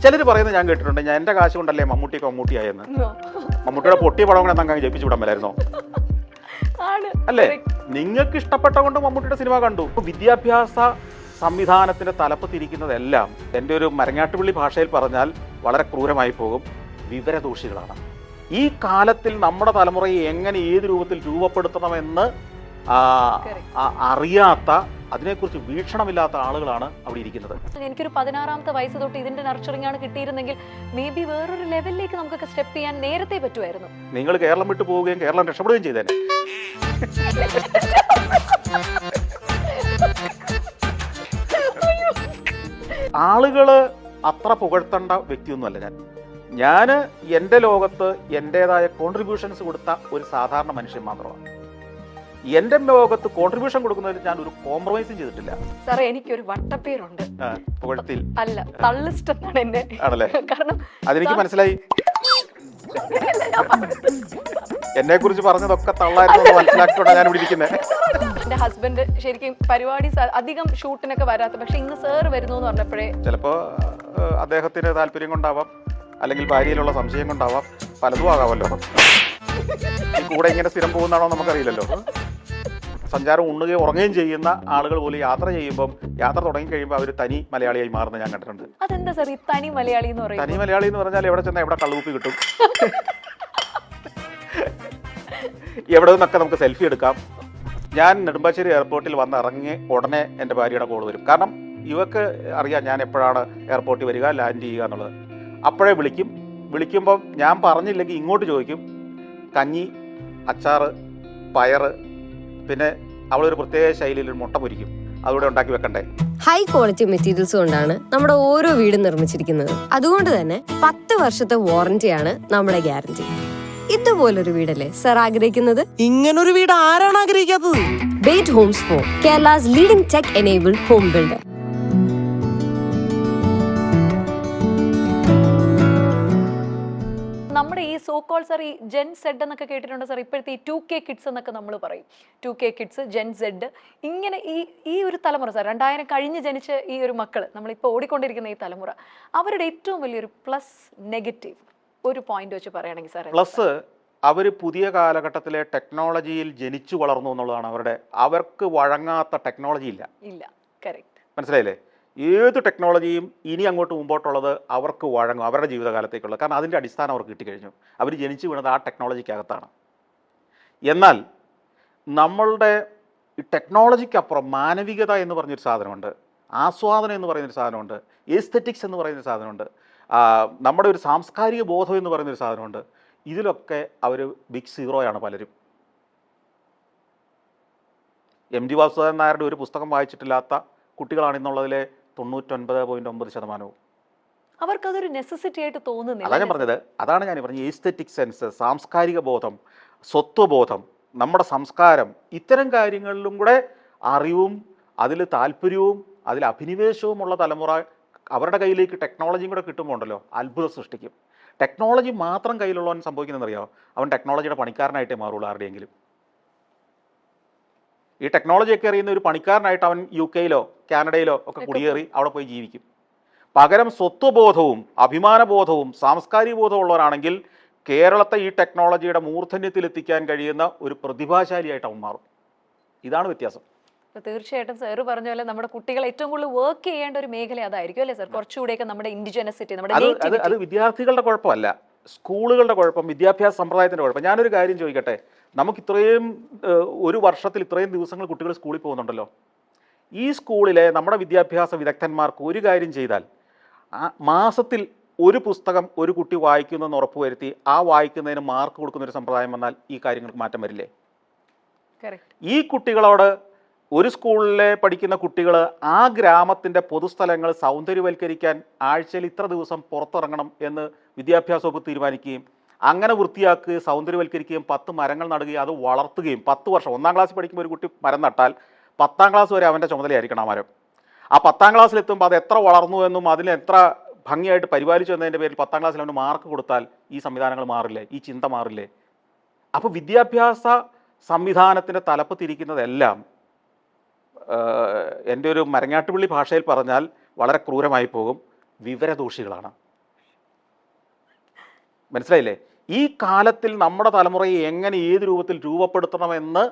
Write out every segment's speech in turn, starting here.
ചിലർ പറയുന്നത് ഞാൻ കേട്ടിട്ടുണ്ട്, ഞാൻ എൻ്റെ കാശ് കൊണ്ടല്ലേ മമ്മൂട്ടിയൊക്കെ മമ്മൂട്ടിയായെന്ന്. മമ്മൂട്ടിയുടെ പൊട്ടിയ പടം കൂടെ അങ്ങ് ജയിപ്പിച്ചു വിടാൻ മേലായിരുന്നോ? അല്ലേ? നിങ്ങൾക്ക് ഇഷ്ടപ്പെട്ട കൊണ്ട് മമ്മൂട്ടിയുടെ സിനിമ കണ്ടു. വിദ്യാഭ്യാസ സംവിധാനത്തിന്റെ തലപ്പ് തിരിക്കുന്നതെല്ലാം എൻ്റെ ഒരു മരങ്ങാട്ടുപള്ളി ഭാഷയിൽ പറഞ്ഞാൽ വളരെ ക്രൂരമായി പോകും, വിവരദോഷികളാണ്. ഈ കാലത്തിൽ നമ്മുടെ തലമുറയെ എങ്ങനെ ഏത് രൂപത്തിൽ രൂപപ്പെടുത്തണമെന്ന് അറിയാത്ത, അതിനെക്കുറിച്ച് വീക്ഷണമില്ലാത്ത ആളുകളാണ് അവിടെ ഇരിക്കുന്നത്. എനിക്കൊരു 16ാമത്തെ വയസ്സ് തൊട്ട് ഇതിന്റെ നർച്ചറിംഗ് ആണ് കിട്ടിയിരുന്നെങ്കിൽ മേ ബി വേറൊരു ലെവലിലേക്ക് നമുക്കൊക്കെ സ്റ്റെപ്പ് ചെയ്യാൻ നേരത്തെ പറ്റുമായിരുന്നു. നിങ്ങൾ കേരളം വിട്ടു പോവുകയും കേരളം രക്ഷപ്പെടുകയും ചെയ്തേനെ. ആളുകള് അത്ര പുകഴ്ത്തേണ്ട വ്യക്തിയൊന്നുമല്ല ഞാൻ എൻ്റെ ലോകത്ത് എൻ്റെതായ കോൺട്രിബ്യൂഷൻസ് കൊടുത്ത ഒരു സാധാരണ മനുഷ്യൻ മാത്രമാണ്. എൻ്റെ ലോകത്ത് കോൺട്രിബ്യൂഷൻ കൊടുക്കുന്നതിൽ ഞാൻ ഒരു കോംപ്രമൈസും ചെയ്തിട്ടില്ല. സാറേ, എനിക്കൊരു വട്ടപ്പേരുണ്ട്, പുകഴ്ത്തിൽ അല്ല തള്ളിസ്റ്റ് എന്നാണ് എന്നെ. ആണല്ലേ? കാരണം അതെനിക്ക് മനസ്സിലായി. എന്നെ കുറിച്ച് പറഞ്ഞതൊക്കെ തള്ളായിരുന്നു മനസ്സിലാക്കിയോണ്ടാണ് ഞാൻ ഇവിടെ ഇരിക്കുന്നത്. എന്റെ ഹസ്ബൻഡ് ശരിക്കും പരിപാടി അധികം ഷൂട്ടിനൊക്കെ വരാത്ത, പക്ഷെ ഇന്ന് സാർ വരുന്നു എന്ന് പറഞ്ഞപ്പോഴേ ചിലപ്പോ അദ്ദേഹത്തിന് താല്പര്യം കൊണ്ടാവാം, അല്ലെങ്കിൽ ഭാര്യയിലുള്ള സംശയം കൊണ്ടാവാം, പലതും ആകാമല്ലോ. കൂടെ ഇങ്ങനെ സ്ഥിരം പോകുന്നതാണോ നമുക്കറിയില്ലല്ലോ. സഞ്ചാരം ഉണ്ണുകയും ഉറങ്ങുകയും ചെയ്യുന്ന ആളുകൾ പോലും യാത്ര ചെയ്യുമ്പോൾ, യാത്ര തുടങ്ങി കഴിയുമ്പോൾ അവർ തനി മലയാളിയായി മാറുന്ന ഞാൻ കണ്ടിട്ടുണ്ട്. അതെന്താ സാർ ഈ തനി മലയാളി എന്ന് പറയുന്നത്? തനി മലയാളി എന്ന് പറഞ്ഞാൽ എവിടെ ചെന്നാൽ എവിടെ കള്ളുകുപ്പി കിട്ടും, എവിടെ നിന്നൊക്കെ നമുക്ക് സെൽഫി എടുക്കാം. ഞാൻ നെടുമ്പാശ്ശേരി എയർപോർട്ടിൽ വന്ന് ഇറങ്ങി ഉടനെ എൻ്റെ ഭാര്യയുടെ കോൾ വരും. കാരണം ഇവക്ക് അറിയാം ഞാൻ എപ്പോഴാണ് എയർപോർട്ടിൽ വരിക, ലാൻഡ് ചെയ്യുക എന്നുള്ളത്. അപ്പോഴേ വിളിക്കുമ്പം ഞാൻ പറഞ്ഞില്ലെങ്കിൽ ഇങ്ങോട്ട് ചോദിക്കും, കഞ്ഞി, അച്ചാറ്, പയറ്, പിന്നെ അവളൊരു പ്രത്യേക ശൈലിയിൽ ഒരു മുട്ട പൊരിക്കും, അതുകൂടെ ഉണ്ടാക്കി വെക്കണ്ടേ. ഹൈ ക്വാളിറ്റി മെറ്റീരിയൽസ് കൊണ്ടാണ് നമ്മുടെ ഓരോ വീടും നിർമ്മിച്ചിരിക്കുന്നത്. അതുകൊണ്ട് തന്നെ 10 വർഷത്തെ വാറന്റിയാണ് നമ്മുടെ ഗ്യാരണ്ടി. ഇതുപോലൊരു വീടല്ലേ സർ ആഗ്രഹിക്കുന്നത്? ഇങ്ങനൊരു വീട് ആരാണ് ആഗ്രഹിക്കാത്തത്? Bate homes for Kerala's leading tech enabled home builder. നമ്മുടെ ഈ സോ കോൾ സാർ ഈ ജെൻ സെഡ് എന്നൊക്കെ കേട്ടിട്ടുണ്ട് സാർ. ഇപ്പോഴത്തെ ഈ 2K കിഡ്സ് എന്നൊക്കെ നമ്മൾ പറയും. 2K കിഡ്സ്, ജെൻ സെഡ്, ഇങ്ങനെ ഈ ഒരു തലമുറ സാർ, 2000 കഴിഞ്ഞ് ജനിച്ച ഈ ഒരു മക്കള്, നമ്മളിപ്പോൾ ഓടിക്കൊണ്ടിരിക്കുന്ന ഈ തലമുറ, അവരുടെ ഏറ്റവും വലിയൊരു പ്ലസ് നെഗറ്റീവ് ഒരു പോയിന്റ് വെച്ച് പറയുകയാണെങ്കിൽ സാർ? പ്ലസ്, അവർ പുതിയ കാലഘട്ടത്തിലെ ടെക്നോളജിയിൽ ജനിച്ചു വളർന്നു എന്നുള്ളതാണ്. അവർക്ക് വഴങ്ങാത്ത ടെക്നോളജി ഇല്ല. കറക്റ്റ്. മനസ്സിലായില്ലേ? ഏത് ടെക്നോളജിയും ഇനി അങ്ങോട്ട് മുമ്പോട്ടുള്ളത് അവർക്ക് വഴങ്ങും, അവരുടെ ജീവിതകാലത്തേക്കുള്ളത്. കാരണം അതിൻ്റെ അടിസ്ഥാനം അവർക്ക് കിട്ടിക്കഴിഞ്ഞു. അവർ ജനിച്ചു വീണത് ആ ടെക്നോളജിക്കകത്താണ്. എന്നാൽ നമ്മളുടെ ഈ ടെക്നോളജിക്കപ്പുറം മാനവികത എന്ന് പറഞ്ഞൊരു സാധനമുണ്ട്, ആസ്വാദനം എന്ന് പറയുന്നൊരു സാധനമുണ്ട്, എസ്തെറ്റിക്സ് എന്ന് പറയുന്നൊരു സാധനമുണ്ട്, നമ്മുടെ ഒരു സാംസ്കാരിക ബോധം എന്ന് പറയുന്നൊരു സാധനമുണ്ട്. ഇതിലൊക്കെ അവർ ബിഗ് സീറോയാണ് പലരും. MD വാസുദേവൻ നായരുടെ ഒരു പുസ്തകം വായിച്ചിട്ടില്ലാത്ത കുട്ടികളാണെന്നുള്ളതിലെ 99.9%. അവർക്കതൊരു നെസസിറ്റി ആയിട്ട് തോന്നുന്നില്ല. അതാണ് ഞാൻ പറഞ്ഞത്. എസ്തെറ്റിക് സെൻസ്, സാംസ്കാരിക ബോധം, സ്വത്വബോധം, നമ്മുടെ സംസ്കാരം, ഇത്തരം കാര്യങ്ങളിലും കൂടെ അറിവും അതിൽ താല്പര്യവും അതിൽ അഭിനിവേശവുമുള്ള തലമുറ അവരുടെ കയ്യിലേക്ക് ടെക്നോളജിയും കൂടെ കിട്ടുമ്പോൾ ഉണ്ടല്ലോ, അത്ഭുതം സൃഷ്ടിക്കും. ടെക്നോളജി മാത്രം കയ്യിലുള്ളവൻ സംഭവിക്കുന്നതെന്നറിയാമോ? അവൻ ടെക്നോളജിയുടെ പണിക്കാരനായിട്ടേ മാറുള്ളൂ ആരുടെയെങ്കിലും. ഈ ടെക്നോളജിയൊക്കെ അറിയുന്ന ഒരു പണിക്കാരനായിട്ട് അവൻ UK-യിലോ കാനഡയിലോ ഒക്കെ കുടിയേറി അവിടെ പോയി ജീവിക്കും. പകരം സ്വത്വബോധവും അഭിമാനബോധവും സാംസ്കാരിക ബോധവും ഉള്ളവരാണെങ്കിൽ കേരളത്തെ ഈ ടെക്നോളജിയുടെ മൂർധന്യത്തിലെത്തിക്കാൻ കഴിയുന്ന ഒരു പ്രതിഭാശാലിയായിട്ട് അവൻ മാറും. ഇതാണ് വ്യത്യാസം. തീർച്ചയായിട്ടും സാറ് പറഞ്ഞ പോലെ നമ്മുടെ കുട്ടികൾ ഏറ്റവും കൂടുതൽ വർക്ക് ചെയ്യേണ്ട ഒരു മേഖല അതായിരിക്കും അല്ലേ സാർ? കുറച്ചുകൂടെയൊക്കെ നമ്മുടെ ഇൻഡിജനസിറ്റി, നമ്മുടെ അത് വിദ്യാർത്ഥികളുടെ കുഴപ്പമല്ല, സ്കൂളുകളുടെ കുഴപ്പം, വിദ്യാഭ്യാസ സമ്പ്രദായത്തിൻ്റെ കുഴപ്പം. ഞാനൊരു കാര്യം ചോദിക്കട്ടെ, നമുക്ക് ഇത്രയും ഒരു വർഷത്തിൽ ഇത്രയും ദിവസങ്ങൾ കുട്ടികൾ സ്കൂളിൽ പോകുന്നുണ്ടല്ലോ. ഈ സ്കൂളിലെ നമ്മുടെ വിദ്യാഭ്യാസ വിദഗ്ധന്മാർക്ക് ഒരു കാര്യം ചെയ്താൽ, മാസത്തിൽ ഒരു പുസ്തകം ഒരു കുട്ടി വായിക്കുന്നെന്ന് ഉറപ്പുവരുത്തി ആ വായിക്കുന്നതിന് മാർക്ക് കൊടുക്കുന്നൊരു സമ്പ്രദായം വന്നാൽ ഈ കാര്യങ്ങൾക്ക് മാറ്റം വരില്ലേ? ഈ കുട്ടികളോട്, ഒരു സ്കൂളിലെ പഠിക്കുന്ന കുട്ടികൾ ആ ഗ്രാമത്തിൻ്റെ പൊതുസ്ഥലങ്ങൾ സൗന്ദര്യവൽക്കരിക്കാൻ ആഴ്ചയിൽ ഇത്ര ദിവസം പുറത്തിറങ്ങണം എന്ന് വിദ്യാഭ്യാസ വകുപ്പ് തീരുമാനിക്കുകയും അങ്ങനെ വൃത്തിയാക്കുകയും സൗന്ദര്യവൽക്കരിക്കുകയും 10 മരങ്ങൾ നടുകയും അത് വളർത്തുകയും 10 വർഷം, 1-ാം ക്ലാസ്സിൽ പഠിക്കുമ്പോൾ ഒരു കുട്ടി മരം നട്ടാൽ 10-ാം ക്ലാസ് വരെ അവൻ്റെ ചുമതലയായിരിക്കണം ആ മരം. ആ 10-ാം ക്ലാസ്സിലെത്തുമ്പോൾ അത് എത്ര വളർന്നു എന്നും അതിന് എത്ര ഭംഗിയായിട്ട് പരിപാലിച്ചു എന്നതിൻ്റെ പേരിൽ 10-ാം ക്ലാസ്സിൽ അവന് മാർക്ക് കൊടുത്താൽ ഈ സംവിധാനങ്ങൾ മാറില്ലേ? ഈ ചിന്ത മാറില്ലേ? അപ്പോൾ വിദ്യാഭ്യാസ സംവിധാനത്തിൻ്റെ തലപ്പ് തിരിക്കുന്നതെല്ലാം എൻ്റെ ഒരു മരങ്ങാട്ടുപള്ളി ഭാഷയിൽ പറഞ്ഞാൽ വളരെ ക്രൂരമായി പോകും, വിവരദോഷികളാണ്. മനസ്സിലായില്ലേ? ഈ കാലത്തിൽ നമ്മുടെ തലമുറയെ എങ്ങനെ ഏത് രൂപത്തിൽ രൂപപ്പെടുത്തണമെന്ന്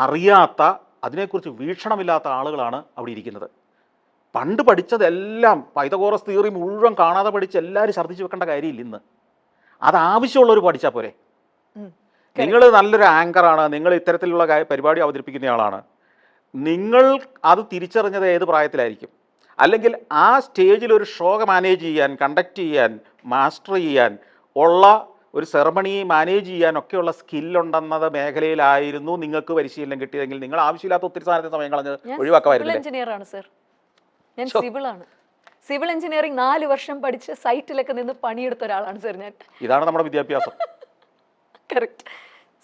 അറിയാത്ത, അതിനെക്കുറിച്ച് വീക്ഷണമില്ലാത്ത ആളുകളാണ് അവിടെ ഇരിക്കുന്നത്. പണ്ട് പഠിച്ചതെല്ലാം പൈതഗോറസ് തിയറി മുഴുവൻ കാണാതെ പഠിച്ച് എല്ലാവരും ഛർദ്ദിച്ച് വെക്കേണ്ട കാര്യമില്ല ഇന്ന്. അത് ആവശ്യമുള്ളവർ പഠിച്ചാൽ പോരെ. നിങ്ങൾ നല്ലൊരു ആങ്കറാണ്, നിങ്ങൾ ഇത്തരത്തിലുള്ള പരിപാടി അവതരിപ്പിക്കുന്ന ആളാണ്, നിങ്ങൾ അത് തിരിച്ചറിഞ്ഞത് ഏത് പ്രായത്തിലായിരിക്കും? അല്ലെങ്കിൽ ആ സ്റ്റേജിൽ ഒരു ഷോ മാനേജ് ചെയ്യാൻ, കണ്ടക്ട് ചെയ്യാൻ, മാസ്റ്റർ ചെയ്യാൻ ഉള്ള ഒരു സെറമണി മാനേജ് ചെയ്യാനൊക്കെയുള്ള സ്കില്ലുണ്ടെന്നത് മേഖലയിലായിരുന്നു നിങ്ങൾക്ക് പരിശീലനം കിട്ടിയതെങ്കിൽ നിങ്ങൾ ആവശ്യമില്ലാത്ത ഒത്തിരി സാധനത്തിന് സമയം കളഞ്ഞ് ഒഴിവാക്കാമായിരുന്നു. എഞ്ചിനീയറാണ് സർ, ഞാൻ സിവിളാണ്. സിവിൽ എഞ്ചിനീയറിംഗ് 4 വർഷം പഠിച്ച് സൈറ്റിലൊക്കെ നിന്ന് പണിയെടുത്ത ഒരാളാണ് സർ ഞാൻ. ഇതാണ് നമ്മുടെ വിദ്യാഭ്യാസം. കറക്റ്റ്.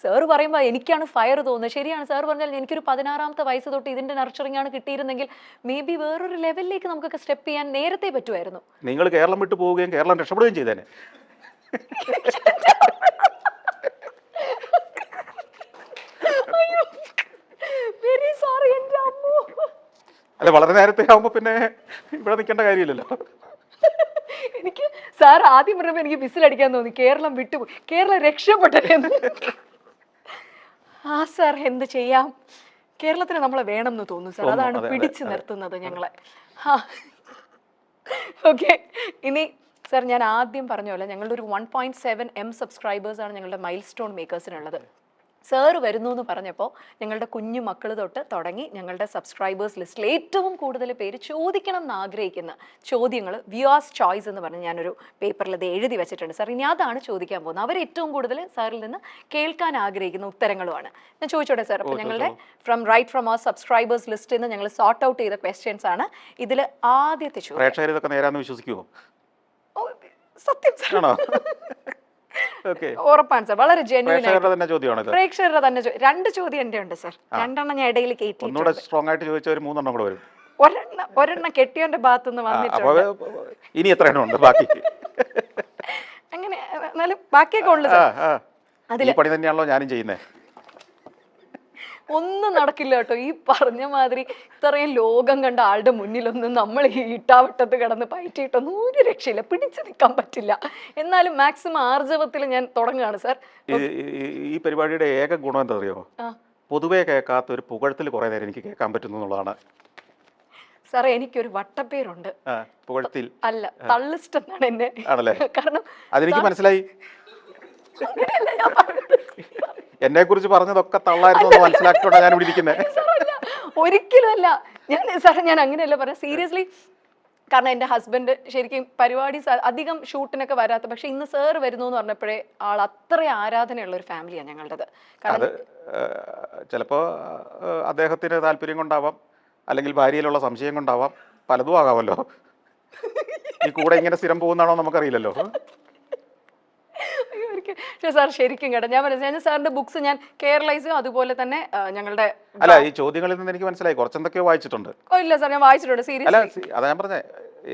സാർ പറയുമ്പോൾ എനിക്കാണ് ഫയർ തോന്നുന്നത്. ശരിയാണ് സാർ പറഞ്ഞാൽ, എനിക്കൊരു 16ാമത്തെ വയസ്സ് തൊട്ട് ഇതിന്റെ നർച്ചറിംഗ് ആണ് കിട്ടിയിരുന്നെങ്കിൽ മേ ബി വേറൊരു ലെവലിലേക്ക് നമുക്കൊക്കെ സ്റ്റെപ്പ് ചെയ്യാൻ നേരത്തെ പറ്റുമായിരുന്നു. നിങ്ങൾ കേരളം വിട്ടു പോവുകയും കേരളം രക്ഷപ്പെടുകയും ചെയ്തേനെ. വെരി സോറി എൻ്റെ അമ്മോ. അല്ല, വളരെ നേരത്തെ ആവുമ്പോ പിന്നെ ഇവിടെ നിൽക്കേണ്ട കാര്യമില്ലല്ലോ. എനിക്ക് സാർ ആദ്യം പറഞ്ഞപ്പോൾ എനിക്ക് വിസിലടിക്കാൻ തോന്നി, കേരളം വിട്ടുപോയി, കേരളം രക്ഷപ്പെട്ടെന്ന്. ആ സാർ എന്ത് ചെയ്യാം, കേരളത്തിന് നമ്മളെ വേണം എന്ന് തോന്നുന്നു സാർ, അതാണ് പിടിച്ചു നിർത്തുന്നത് ഞങ്ങളെ. ഓക്കെ, ഇനി സാർ ഞാൻ ആദ്യം പറഞ്ഞ പോലെ ഞങ്ങളുടെ ഒരു 1.7 M സബ്സ്ക്രൈബേഴ്സാണ് ഞങ്ങളുടെ മൈൽ സ്റ്റോൺ മേക്കേഴ്സിനുള്ളത്. സാറ് വരുന്നു എന്ന് പറഞ്ഞപ്പോൾ ഞങ്ങളുടെ കുഞ്ഞു മക്കൾ തൊട്ട് തുടങ്ങി ഞങ്ങളുടെ സബ്സ്ക്രൈബേഴ്സ് ലിസ്റ്റിൽ ഏറ്റവും കൂടുതൽ പേര് ചോദിക്കണം എന്ന് ആഗ്രഹിക്കുന്ന ചോദ്യങ്ങൾ വ്യൂവേഴ്സ് ചോയ്സ് എന്ന് പറഞ്ഞ് ഞാനൊരു പേപ്പറിൽ അത് എഴുതി വെച്ചിട്ടുണ്ട് സാർ. ഇനി അതാണ് ചോദിക്കാൻ പോകുന്നത്. അവർ ഏറ്റവും കൂടുതൽ സാറിൽ നിന്ന് കേൾക്കാൻ ആഗ്രഹിക്കുന്ന ഉത്തരങ്ങളുമാണ്. ഞാൻ ചോദിച്ചോട്ടെ സാർ? അപ്പോൾ ഞങ്ങളുടെ ഫ്രം അവർ സബ്സ്ക്രൈബേഴ്സ് ലിസ്റ്റിൽ നിന്ന് ഞങ്ങൾ സോർട്ട് ഔട്ട് ചെയ്ത ക്വസ്റ്റ്യൻസ് ആണ്. ഇതിൽ ആദ്യത്തെ ചോദ്യം വിശ്വസിക്കുമോ? സത്യം സാർ, Okay. ഉറപ്പാണ് സാർ, വളരെ ജെന്യൂൻ പ്രേക്ഷകരുടെ തന്നെ ചോദ്യമാണ്. പ്രേക്ഷകരുടെ തന്നെ 2 ചോദ്യം എൻ്റെ ഉണ്ട് സാർ. 2 ഞാൻ ഇടയിൽ കയറ്റി. ഒന്നുകൂടെ സ്ട്രോങ് ആയിട്ട് ചോദിച്ച ഒരു 3 കൂടെ വരും. ഒരെണ്ണം കെട്ടിയോന്റെ ഭാഗത്തുനിന്ന് വന്നിട്ടുണ്ട്. ഇനി എത്ര എണ്ണം ഉണ്ട് ബാക്കി? അങ്ങനെ എന്നാലും ബാക്കിയൊക്കെ ഉള്ളു സാർ. അതിൽ പണി തന്നെയാണല്ലോ ഞാനും ചെയ്യുന്നത്. ഒന്നും നടക്കില്ല കേട്ടോ. ഈ പറഞ്ഞ മാതിരി ഇത്രയും ലോകം കണ്ട ആളുടെ മുന്നിലൊന്നും നമ്മൾ ഈ ഇട്ടാവട്ടത്ത് കിടന്ന് പയറ്റിയിട്ടൊന്നും ഒരു രക്ഷയില്ല, പിടിച്ചു നിൽക്കാൻ പറ്റില്ല. എന്നാലും മാക്സിമം ആർജവത്തിൽ ഞാൻ തുടങ്ങുകയാണ് സാർ. ഈ പരിപാടിയുടെ ഏക ഗുണം എന്താ അറിയോ? പൊതുവെ കേൾക്കാത്ത ഒരു പുകഴ്ത്തിൽ കുറെ നേരം എനിക്ക് കേൾക്കാൻ പറ്റുന്നു എന്നുള്ളതാണ് സാറേ. എനിക്കൊരു വട്ടപ്പേരുണ്ട്, പുകഴ്ത്തിൽ അല്ല തള്ളിസ്റ്റ് എന്നാണ് എന്നെ. ആണല്ലേ? കാരണം അതെനിക്ക് മനസ്സിലായി. എന്നെ കുറിച്ച് പറഞ്ഞതൊക്കെ തള്ളായിരുന്നു മനസ്സിലാക്കിയോണ്ടാ ഞാൻ ഇവിടെ ഇരിക്കുന്നത്. ഒരിക്കലും അല്ല ഞാൻ സാറേ, ഞാൻ അങ്ങനെയല്ല പറയാം സീരിയസ്ലി. കാരണം എൻ്റെ ഹസ്ബൻഡ് ശരിക്കും പരിപാടി അധികം ഷൂട്ടിനൊക്കെ വരാത്ത, പക്ഷെ ഇന്ന് സാർ വരുന്നു എന്ന് പറഞ്ഞപ്പോഴേ ആൾ അത്ര ആരാധനയുള്ള ഒരു ഫാമിലിയാണ് ഞങ്ങളുടേത്. അത് ചിലപ്പോ അദ്ദേഹത്തിന് താല്പര്യം കൊണ്ടാവാം, അല്ലെങ്കിൽ ഭാര്യയിലുള്ള സംശയം കൊണ്ടാവാം, പലതും ആകാമല്ലോ. ഈ കൂടെ ഇങ്ങനെ സ്ഥിരം പോകുന്നതാണോ നമുക്കറിയില്ലല്ലോ. സാർ ശരിക്കും കേട്ടോ, ഞാൻ പറഞ്ഞു സാറിന്റെ ബുക്സ് ഞാൻ കേരളൈസും അതുപോലെ തന്നെ ഞങ്ങളുടെ അല്ല ഈ ചോദ്യങ്ങളിൽ നിന്ന് എനിക്ക് മനസ്സിലായി കുറച്ചെന്തൊക്കെയോ വായിച്ചിട്ടുണ്ട്. ഇല്ല സാർ, ഞാൻ വായിച്ചിട്ടുണ്ട് സീരിയസ്. അല്ല അതാ ഞാൻ പറഞ്ഞേ,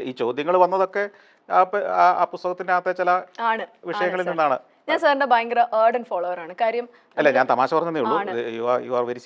ഈ ചോദ്യങ്ങൾ വന്നതൊക്കെ ആ പുസ്തകത്തിന്റെ അകത്തെ ചില വിഷയങ്ങളിൽ നിന്നാണ്. ഞാൻ സാറിന്റെ ഭയങ്കര ഏർഡൻ ഫോളോവർ ആണ്. കാര്യം അല്ല ഞാൻ തമാശ പറഞ്ഞതേ ഉള്ളൂ. യു ആർ വെരി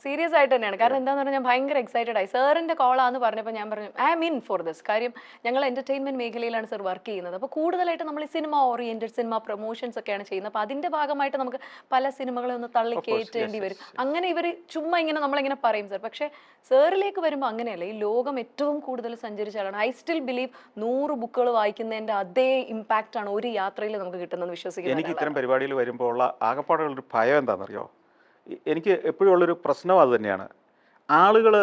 സീരിയസ് ആയിട്ട് തന്നെയാണ്. കാരണം എന്താണെന്ന് പറഞ്ഞാൽ ഞാൻ ഭയങ്കര എക്സൈറ്റഡ് ആയി. സാറിൻ്റെ കോളാന്ന് പറഞ്ഞപ്പോൾ ഞാൻ പറഞ്ഞു I am in for this. കാര്യം ഞങ്ങൾ എൻ്റർടൈൻമെൻറ്റ് മേഖലയിലാണ് സാർ വർക്ക് ചെയ്യുന്നത്. അപ്പോൾ കൂടുതലായിട്ട് നമ്മൾ ഈ സിനിമ ഓറിയൻറ്റഡ് സിനിമ പ്രൊമോഷൻസ് ഒക്കെയാണ് ചെയ്യുന്നത്. അപ്പോൾ അതിൻ്റെ ഭാഗമായിട്ട് നമുക്ക് പല സിനിമകളെ ഒന്ന് തള്ളി കയറ്റേണ്ടി വരും. അങ്ങനെ ഇവർ ചുമ്മാ ഇങ്ങനെ നമ്മളിങ്ങനെ പറയും സാർ. പക്ഷേ സാറിലേക്ക് വരുമ്പോൾ അങ്ങനെയല്ല. ഈ ലോകം ഏറ്റവും കൂടുതൽ സഞ്ചരിച്ചാലാണ്. ഐ സ്റ്റിൽ ബിലീവ് 100 ബുക്കുകൾ വായിക്കുന്നതിൻ്റെ അതേ ഇമ്പാക്റ്റ് ആണ് ഒരു യാത്രയിൽ നമുക്ക് കിട്ടുന്നതെന്ന് വിശ്വസിക്കുന്നത്. എനിക്ക് ഇത്തരം പരിപാടിയിൽ വരുമ്പോൾ ഉള്ള ആകപ്പാടുള്ളൊരു ഭയം എന്താണെന്നറിയോ? എനിക്ക് എപ്പോഴും ഉള്ളൊരു പ്രശ്നം അത് തന്നെയാണ്. ആളുകൾ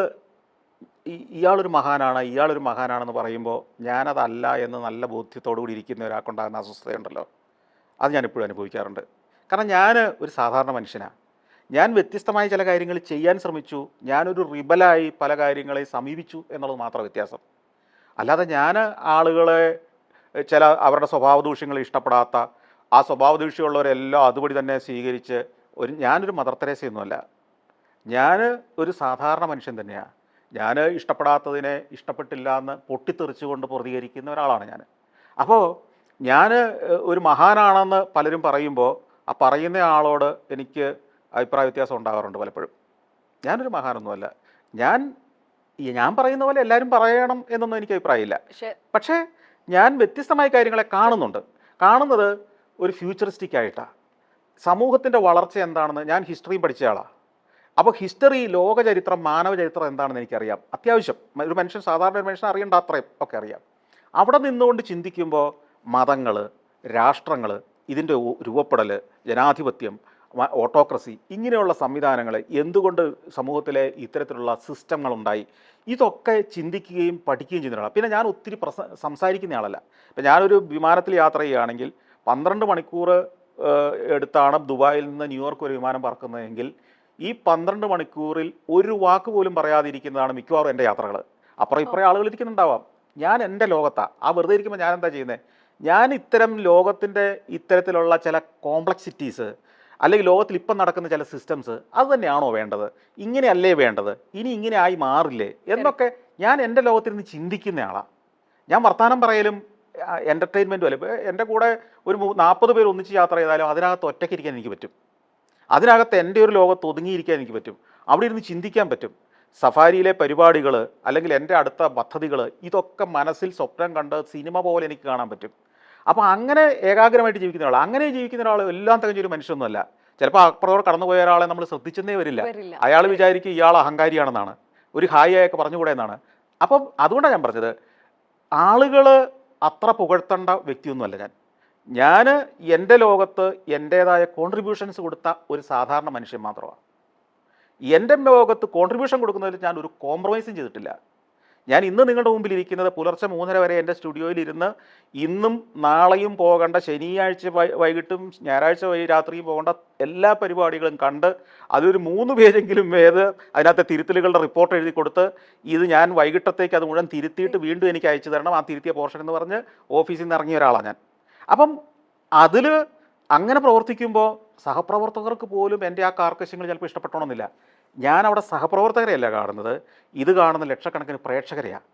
ഇയാളൊരു മഹാനാണ് ഇയാളൊരു മഹാനാണെന്ന് പറയുമ്പോൾ ഞാനതല്ല എന്ന് നല്ല ബോധ്യത്തോടു കൂടി ഇരിക്കുന്ന ഒരാൾക്കുണ്ടാകുന്ന അസ്വസ്ഥതയുണ്ടല്ലോ, അത് ഞാൻ എപ്പോഴും അനുഭവിക്കാറുണ്ട്. കാരണം ഞാൻ ഒരു സാധാരണ മനുഷ്യനാണ്. ഞാൻ വ്യത്യസ്തമായ ചില കാര്യങ്ങൾ ചെയ്യാൻ ശ്രമിച്ചു, ഞാനൊരു റിബലായി പല കാര്യങ്ങളെ സമീപിച്ചു എന്നുള്ളത് മാത്രം വ്യത്യാസം. അല്ലാതെ ഞാൻ ആളുകളെ ചില അവരുടെ സ്വഭാവ ദൂഷ്യങ്ങൾ ഇഷ്ടപ്പെടാത്ത, ആ സ്വഭാവ ദൂഷ്യമുള്ളവരെല്ലാം അതുപടി തന്നെ സ്വീകരിച്ച് ഞാനൊരു മദർ തെരേസയൊന്നുമല്ല. ഞാൻ ഒരു സാധാരണ മനുഷ്യൻ തന്നെയാണ്. ഞാൻ ഇഷ്ടപ്പെടാത്തതിനെ ഇഷ്ടപ്പെട്ടില്ല എന്ന് പൊട്ടിത്തെറിച്ചുകൊണ്ട് പ്രതികരിക്കുന്ന ഒരാളാണ് ഞാൻ. അപ്പോൾ ഞാൻ ഒരു മഹാനാണെന്ന് പലരും പറയുമ്പോൾ ആ പറയുന്ന ആളോട് എനിക്ക് അഭിപ്രായ വ്യത്യാസം ഉണ്ടാകാറുണ്ട് പലപ്പോഴും. ഞാനൊരു മഹാനൊന്നുമല്ല. ഞാൻ പറയുന്ന പോലെ എല്ലാവരും പറയണം എന്നൊന്നും എനിക്ക് അഭിപ്രായമില്ല. പക്ഷേ ഞാൻ വ്യത്യസ്തമായ കാര്യങ്ങളെ കാണുന്നുണ്ട്. കാണുന്നത് ഒരു ഫ്യൂച്ചറിസ്റ്റിക് ആയിട്ടാണ്. സമൂഹത്തിൻ്റെ വളർച്ച എന്താണെന്ന് ഞാൻ ഹിസ്റ്ററിയും പഠിച്ച ആളാണ്. അപ്പോൾ ഹിസ്റ്ററി, ലോകചരിത്രം, മാനവചരിത്രം എന്താണെന്ന് എനിക്കറിയാം. അത്യാവശ്യം ഒരു മനുഷ്യൻ, സാധാരണ ഒരു മനുഷ്യൻ അറിയേണ്ട അത്രയും ഒക്കെ അറിയാം. അവിടെ നിന്നുകൊണ്ട് ചിന്തിക്കുമ്പോൾ മതങ്ങൾ, രാഷ്ട്രങ്ങൾ, ഇതിൻ്റെ രൂപപ്പെടൽ, ജനാധിപത്യം, ഓട്ടോക്രസി, ഇങ്ങനെയുള്ള സംവിധാനങ്ങൾ എന്തുകൊണ്ട് സമൂഹത്തിലെ ഇത്തരത്തിലുള്ള സിസ്റ്റങ്ങളുണ്ടായി, ഇതൊക്കെ ചിന്തിക്കുകയും പഠിക്കുകയും ചെയ്യുന്ന ആളാണ്. പിന്നെ ഞാൻ ഒത്തിരി സംസാരിക്കുന്ന ആളല്ല. ഇപ്പം ഞാനൊരു വിമാനത്തിൽ യാത്ര ചെയ്യുകയാണെങ്കിൽ 12 മണിക്കൂർ എടുത്താണ് ദുബായിൽ നിന്ന് ന്യൂയോർക്ക് ഒരു വിമാനം പറക്കുന്നതെങ്കിൽ ഈ 12 മണിക്കൂറിൽ ഒരു വാക്ക് പോലും പറയാതിരിക്കുന്നതാണ് മിക്കവാറും എൻ്റെ യാത്രകൾ. അപ്പുറം ഇപ്പുറം ആളുകൾ ഇരിക്കുന്നുണ്ടാവാം. ഞാൻ എൻ്റെ ലോകത്താണ്. ആ വെറുതെ ഇരിക്കുമ്പോൾ ഞാൻ എന്താ ചെയ്യുന്നത്? ഞാൻ ഇത്തരം ലോകത്തിൻ്റെ ഇത്തരത്തിലുള്ള ചില കോംപ്ലക്സിറ്റീസ്, അല്ലെങ്കിൽ ലോകത്തിൽ ഇപ്പം നടക്കുന്ന ചില സിസ്റ്റംസ്, അത് തന്നെയാണോ വേണ്ടത്, ഇങ്ങനെയല്ലേ വേണ്ടത്, ഇനി ഇങ്ങനെ ആയി മാറില്ലേ എന്നൊക്കെ ഞാൻ എൻ്റെ ലോകത്തിരുന്ന് ചിന്തിക്കുന്ന ആളാണ്. ഞാൻ വർത്തമാനം പറയലും എൻ്റർടൈൻമെൻറ്റും അല്ല. ഇപ്പോൾ എൻ്റെ കൂടെ ഒരു 40 പേര് ഒന്നിച്ച് യാത്ര ചെയ്താലും അതിനകത്ത് ഒറ്റയ്ക്ക് ഇരിക്കാൻ എനിക്ക് പറ്റും. അതിനകത്ത് എൻ്റെ ഒരു ലോകത്ത് ഒതുങ്ങിയിരിക്കാൻ എനിക്ക് പറ്റും. അവിടെ ഇരുന്ന് ചിന്തിക്കാൻ പറ്റും. സഫാരിയിലെ പരിപാടികൾ, അല്ലെങ്കിൽ എൻ്റെ അടുത്ത പദ്ധതികൾ, ഇതൊക്കെ മനസ്സിൽ സ്വപ്നം കണ്ട് സിനിമ പോലെ എനിക്ക് കാണാൻ പറ്റും. അപ്പോൾ അങ്ങനെ ഏകാഗ്രമായിട്ട് ജീവിക്കുന്ന ഒരാൾ, അങ്ങനെ ജീവിക്കുന്ന ഒരാൾ എല്ലാം തികഞ്ഞൊരു മനുഷ്യനൊന്നുമല്ല. ചിലപ്പോൾ അപ്പുറത്തോടെ കടന്നുപോയ ഒരാളെ നമ്മൾ ശ്രദ്ധിച്ചെന്നേ വരില്ല. അയാൾ വിചാരിക്കും ഇയാൾ അഹങ്കാരിയാണെന്നാണ്, ഒരു ഹായിയൊക്കെ പറഞ്ഞുകൂടെ എന്നാണ്. അപ്പം അതുകൊണ്ടാണ് ഞാൻ പറഞ്ഞത്, ആളുകൾ അത്ര പുകഴ്ത്തേണ്ട വ്യക്തിയൊന്നുമല്ല ഞാൻ എൻ്റെ ലോകത്ത് എൻ്റേതായ കോൺട്രിബ്യൂഷൻസ് കൊടുത്ത ഒരു സാധാരണ മനുഷ്യൻ മാത്രമാണ്. എൻ്റെ ലോകത്ത് കോൺട്രിബ്യൂഷൻ കൊടുക്കുന്നതിൽ ഞാൻ ഒരു കോംപ്രമൈസും ചെയ്തിട്ടില്ല. ഞാൻ ഇന്ന് നിങ്ങളുടെ മുമ്പിൽ ഇരിക്കുന്നത് പുലർച്ചെ 3:30 വരെ എൻ്റെ സ്റ്റുഡിയോയിൽ ഇരുന്ന് ഇന്നും നാളെയും പോകേണ്ട, ശനിയാഴ്ച വൈകിട്ടും ഞായറാഴ്ച രാത്രിയും പോകേണ്ട എല്ലാ പരിപാടികളും കണ്ട് അതൊരു 3 പേജെങ്കിലും അതിനകത്തെ തിരുത്തലുകളുടെ റിപ്പോർട്ട് എഴുതി കൊടുത്ത് ഇത് ഞാൻ വൈകിട്ടത്തേക്ക് അത് മുഴുവൻ തിരുത്തിയിട്ട് വീണ്ടും എനിക്ക് അയച്ചു തരണം, ആ തിരുത്തിയ പോർഷൻ എന്ന് പറഞ്ഞ് ഓഫീസിൽ നിന്ന് ഇറങ്ങിയ ഒരാളാണ് ഞാൻ. അപ്പം അതിൽ അങ്ങനെ പ്രവർത്തിക്കുമ്പോൾ സഹപ്രവർത്തകർക്ക് പോലും എൻ്റെ ആ കാർക്കശ്യങ്ങൾ ചിലപ്പോൾ ഇഷ്ടപ്പെട്ടോണമെന്നില്ല. ഞാൻ അവിടെ സഹപ്രവർത്തകരെയല്ല കാണുന്നത്, ഇത് കാണുന്ന ലക്ഷക്കണക്കിന് പ്രേക്ഷകരെയാണ്.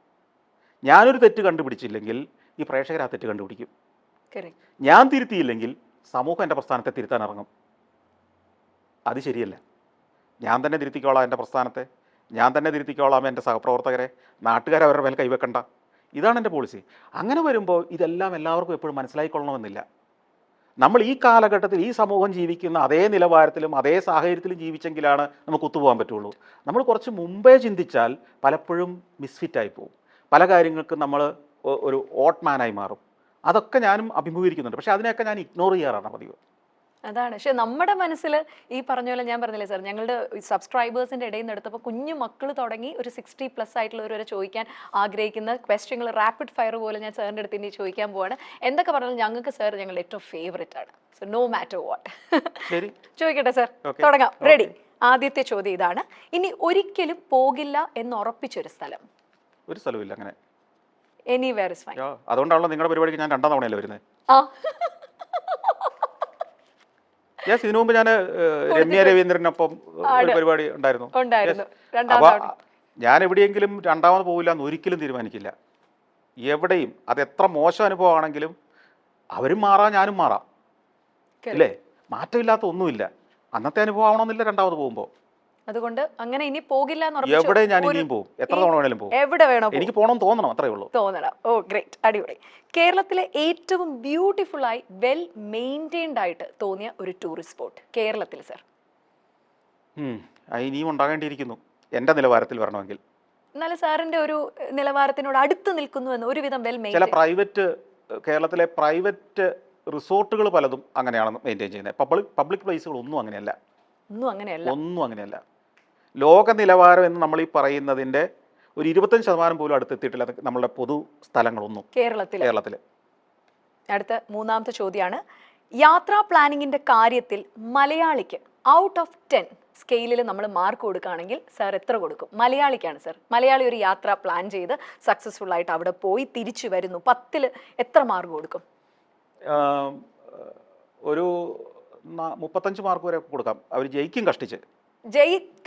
ഞാനൊരു തെറ്റ് കണ്ടുപിടിച്ചില്ലെങ്കിൽ ഈ പ്രേക്ഷകർ ആ തെറ്റ് കണ്ടുപിടിക്കും. ഞാൻ തിരുത്തിയില്ലെങ്കിൽ സമൂഹം എൻ്റെ പ്രസ്ഥാനത്തെ തിരുത്താൻ ഇറങ്ങും. അത് ശരിയല്ല. ഞാൻ തന്നെ തിരുത്തിക്കോളാം എൻ്റെ പ്രസ്ഥാനത്തെ, ഞാൻ തന്നെ തിരുത്തിക്കോളാം എൻ്റെ സഹപ്രവർത്തകരെ, നാട്ടുകാരെ അവരുടെ മേൽ കൈവെക്കണ്ട. ഇതാണ് എൻ്റെ പോളിസി. അങ്ങനെ വരുമ്പോൾ ഇതെല്ലാം എല്ലാവർക്കും എപ്പോഴും മനസ്സിലായിക്കൊള്ളണമെന്നില്ല. നമ്മൾ ഈ കാലഘട്ടത്തിൽ ഈ സമൂഹം ജീവിക്കുന്ന അതേ നിലവാരത്തിലും അതേ സാഹചര്യത്തിലും ജീവിച്ചെങ്കിലാണ് നമുക്ക് ഒത്തുപോകാൻ പറ്റുള്ളൂ. നമ്മൾ കുറച്ച് മുമ്പേ ചിന്തിച്ചാൽ പലപ്പോഴും മിസ്ഫിറ്റായി പോകും. പല കാര്യങ്ങൾക്കും നമ്മൾ ഒരു ഓട്ട്മാനായി മാറും. അതൊക്കെ ഞാനും അഭിമുഖീകരിക്കുന്നുണ്ട്. പക്ഷേ അതിനെയൊക്കെ ഞാൻ ഇഗ്നോർ ചെയ്യാറാണ് പതിവ്. അതാണ്. പക്ഷെ നമ്മുടെ മനസ്സിൽ ഈ പറഞ്ഞ പോലെ, ഞാൻ പറഞ്ഞില്ലേ സാർ, ഞങ്ങളുടെ സബ്സ്ക്രൈബേഴ്സിൻ്റെ ഇടയിൽ നിന്ന് എടുത്തപ്പോൾ കുഞ്ഞു മക്കൾ തുടങ്ങി ഒരു 60+ ആയിട്ടുള്ളവർ വരെ ചോദിക്കാൻ ആഗ്രഹിക്കുന്ന ക്വസ്റ്റ്യങ്ങൾ റാപ്പിഡ് ഫയർ പോലെ ഞാൻ സാറിൻ്റെ അടുത്ത് ഇനി ചോദിക്കാൻ പോവാണ്. എന്തൊക്കെ പറഞ്ഞാലും ഞങ്ങൾക്ക് സാർ ഞങ്ങളുടെ ഏറ്റവും ഫേവറേറ്റ് ആണ്. So no matter what. ചോദിക്കട്ടെ സാർ? തുടങ്ങാം. റെഡി? ആദ്യത്തെ ചോദ്യം ഇതാണ്. ഇനി ഒരിക്കലും പോകില്ല എന്ന് ഉറപ്പിച്ചൊരു സ്ഥലം? ഒരു സ്ഥലമില്ല അങ്ങനെ. Anywhere is fine. അതുകൊണ്ടാണല്ലോ നിങ്ങളുടെ പരിപാടിക്ക് ഞാൻ 2ാം തവണയല്ലേ വരുന്നത്. ഇതിനു മുമ്പ് ഞാൻ രമ്യ രവീന്ദ്രനൊപ്പം ഒരു പരിപാടി ഉണ്ടായിരുന്നു. അപ്പോൾ ഞാൻ എവിടെയെങ്കിലും 2ാമത് പോകില്ല എന്ന് ഒരിക്കലും തീരുമാനിക്കില്ല. എവിടെയും അത് എത്ര മോശം അനുഭവമാണെങ്കിലും അവരും മാറാം, ഞാനും മാറാം, ഇല്ലേ? മാറ്റമില്ലാത്ത ഒന്നുമില്ല. അന്നത്തെ അനുഭവം ആവണമെന്നില്ല 2ാമത് പോകുമ്പോൾ. അതുകൊണ്ട് അങ്ങനെ ഇനി പോകില്ല എന്ന് എവിടെ ഞാൻ ഇനിയും പോകും, എത്ര തവണ വേണേലും പോകും. എവിടെ വേണോ എനിക്ക് പോകണം തോന്നണം, അത്രേ ഉള്ളൂ. തോന്നണം. ഓ ഗ്രേറ്റ്, അടിപൊളി. കേരളത്തിലെ ഏറ്റവും ബ്യൂട്ടിഫുൾ ആയി വെൽ മെയിൻറ്റെയിൻഡ് ആയിട്ട് തോന്നിയ ഒരു ടൂറിസ്റ്റ് സ്പോട്ട് കേരളത്തിൽ സാർ? ഇനിയും ഉണ്ടാകേണ്ടിയിരിക്കുന്നു എൻ്റെ നിലവാരത്തിൽ വരണമെങ്കിൽ. എന്നാലും സാറിന്റെ ഒരു നിലവാരത്തിനോട് അടുത്ത് നിൽക്കുന്നു എന്ന് ഒരുവിധം വെൽ ചില പ്രൈവറ്റ്, കേരളത്തിലെ പ്രൈവറ്റ് റിസോർട്ടുകൾ പലതും അങ്ങനെയാണ് മെയിൻറ്റെയിൻ ചെയ്യുന്നത്. പബ്ലിക് പ്ലേസുകൾ ഒന്നും അങ്ങനെയല്ല. ഒന്നും അങ്ങനെയല്ല. ലോക നിലവാരം എന്ന് നമ്മൾ ഈ പറയുന്നതിൻ്റെ ഒരു 25% പോലും അടുത്തെത്തിയിട്ടില്ല നമ്മളുടെ പൊതു സ്ഥലങ്ങളൊന്നും കേരളത്തിൽ. അടുത്ത 3ാമത്തെ ചോദ്യമാണ്. യാത്രാ പ്ലാനിങ്ങിന്റെ കാര്യത്തിൽ മലയാളിക്ക് ഔട്ട് ഓഫ് 10 സ്കെയിലിൽ നമ്മൾ മാർക്ക് കൊടുക്കുകയാണെങ്കിൽ സാർ എത്ര കൊടുക്കും? മലയാളിക്കാണ് സാർ. മലയാളി ഒരു യാത്ര പ്ലാൻ ചെയ്ത് സക്സസ്ഫുൾ ആയിട്ട് അവിടെ പോയി തിരിച്ചു വരുന്നു, 10ൽ എത്ര മാർക്ക് കൊടുക്കും? ഒരു 35 മാർക്ക് വരെ കൊടുക്കാം. അവർ ജയിക്കും കഷ്ടിച്ച്.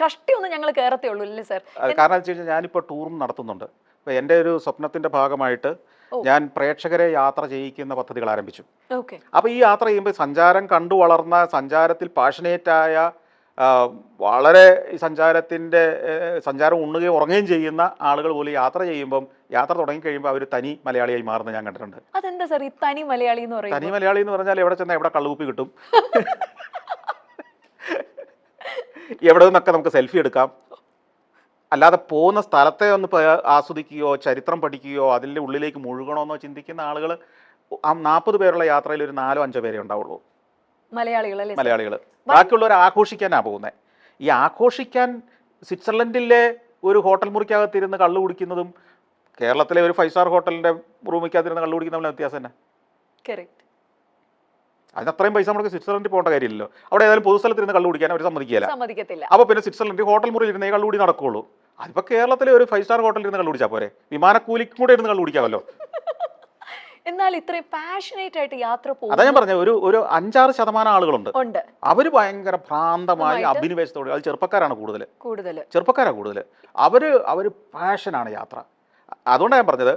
കഷ്ടിയൊന്നും ഞങ്ങൾ കയറത്തേ ഉള്ളൂ അല്ലേ സാർ? കാരണം വെച്ച് കഴിഞ്ഞാൽ ഞാനിപ്പോൾ ടൂറും നടത്തുന്നുണ്ട്. അപ്പോൾ എൻ്റെ ഒരു സ്വപ്നത്തിൻ്റെ ഭാഗമായിട്ട് ഞാൻ പ്രേക്ഷകരെ യാത്ര ചെയ്യിക്കുന്ന പദ്ധതികൾ ആരംഭിച്ചു. അപ്പോൾ ഈ യാത്ര ചെയ്യുമ്പോൾ സഞ്ചാരം കണ്ടു വളർന്ന, സഞ്ചാരത്തിൽ പാഷനേറ്റായ വളരെ ഈ സഞ്ചാരം ഉണ്ണുകയും ഉറങ്ങുകയും ചെയ്യുന്ന ആളുകൾ പോലും യാത്ര ചെയ്യുമ്പം യാത്ര തുടങ്ങിക്കഴിയുമ്പോൾ അവർ തനി മലയാളിയായി മാറുന്നത് ഞാൻ കണ്ടിട്ടുണ്ട്. അതെന്താ സാർ ഈ തനി മലയാളി എന്ന് പറയുന്നത്? തനി മലയാളി എന്ന് പറഞ്ഞാൽ എവിടെ ചെന്നാൽ എവിടെ കള്ളുകുപ്പി കിട്ടും, എവിടെ നിന്നൊക്കെ നമുക്ക് സെൽഫി എടുക്കാം, അല്ലാതെ പോകുന്ന സ്ഥലത്തെ ഒന്ന് ആസ്വദിക്കുകയോ ചരിത്രം പഠിക്കുകയോ അതിൻ്റെ ഉള്ളിലേക്ക് മുഴുകണമെന്നോ ചിന്തിക്കുന്ന ആളുകൾ ആ 40 പേരുള്ള യാത്രയിൽ ഒരു 4-5 പേരെ ഉണ്ടാവുള്ളൂ മലയാളികൾ. ബാക്കിയുള്ളവർ ആഘോഷിക്കാനാണ് പോകുന്നത്. ഈ ആഘോഷിക്കാൻ സ്വിറ്റ്സർലൻഡിലെ ഒരു ഹോട്ടൽ മുറിക്കകത്തിരുന്ന് കള്ളു കുടിക്കുന്നതും കേരളത്തിലെ ഒരു 5 സ്റ്റാർ ഹോട്ടലിൻ്റെ റൂമിക്കകത്തിരുന്ന് കള്ളു കുടിക്കുന്ന വ്യത്യാസം തന്നെ. അതിന് അത്രയും പൈസ നമുക്ക് സ്വിറ്റ്സർലൻഡിൽ പോകേണ്ട കാര്യമില്ലല്ലോ. അവിടെ ഏതായാലും പൊതുസ്ഥലത്തിരുന്ന് കള്ളു കുടിക്കാൻ അവർ സമ്മതിക്കില്ല. അപ്പോൾ പിന്നെ സ്വിറ്റ്സർലൻഡിൽ ഹോട്ടൽ മുറിയിൽ ഇരുന്ന് കള്ളു കുടി നടക്കുകയുള്ളൂ. അതിപ്പോൾ കേരളത്തിലെ ഒരു 5 സ്റ്റാർ ഹോട്ടലിൽ ഇരുന്ന് കള്ളു കുടിച്ചാൽ പോരെ, വിമാനക്കൂലിക്കും കൂടെ ഇരുന്ന് കള്ളു കുടിക്കാമല്ലോ. എന്നാൽ ഇത്രയും പാഷനേറ്റ് ആയിട്ട് യാത്ര പോകും. അതാ ഞാൻ പറഞ്ഞ ഒരു 5-6% ആളുകളുണ്ട്, അവർ ഭയങ്കര ഭ്രാന്തമായി അഭിനിവേശത്തോടെ, അത് ചെറുപ്പക്കാരാണ് കൂടുതൽ. അവർ പാഷനാണ് യാത്ര. അതുകൊണ്ടാണ് ഞാൻ പറഞ്ഞത്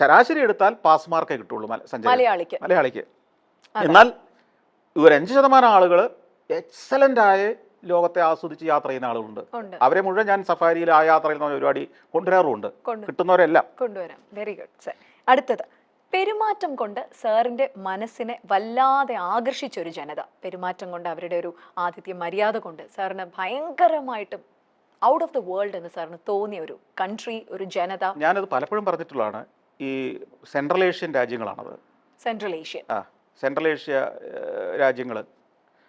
ശരാശരി എടുത്താൽ പാസ് മാർക്കേ കിട്ടുള്ളൂ മലയാളിക്ക്. എന്നാൽ ഒരു 5% ആളുകൾ എക്സലന്റ് ആയ ലോകത്തെ ആസ്വദിച്ച് യാത്ര ചെയ്യുന്ന ആളുകളുണ്ട്. അവരെ മുഴുവൻ ഞാൻ സഫാരിയിൽ ആ യാത്രയിൽ നിന്ന് ഒരുപാട് കൊണ്ടുവരാറുമുണ്ട്, കിട്ടുന്നവരെല്ലാം കൊണ്ടുവരാം. Very good sir. അടുത്തത്, പെരുമാറ്റം കൊണ്ട് സാറിന്റെ മനസ്സിനെ വല്ലാതെ ആകർഷിച്ചൊരു ജനത, പെരുമാറ്റം കൊണ്ട് അവരുടെ ഒരു ആതിഥ്യ മര്യാദ കൊണ്ട് സാറിന് ഭയങ്കരമായിട്ടും ഔട്ട് ഓഫ് ദ വേൾഡ് എന്ന് സാറിന് തോന്നിയ ഒരു കൺട്രി, ഒരു ജനത? ഞാനത് പലപ്പോഴും പറഞ്ഞിട്ടുള്ളതാണ്. ഈ സെൻട്രൽ ഏഷ്യൻ രാജ്യങ്ങളാണത്. സെൻട്രൽ ഏഷ്യ രാജ്യങ്ങൾ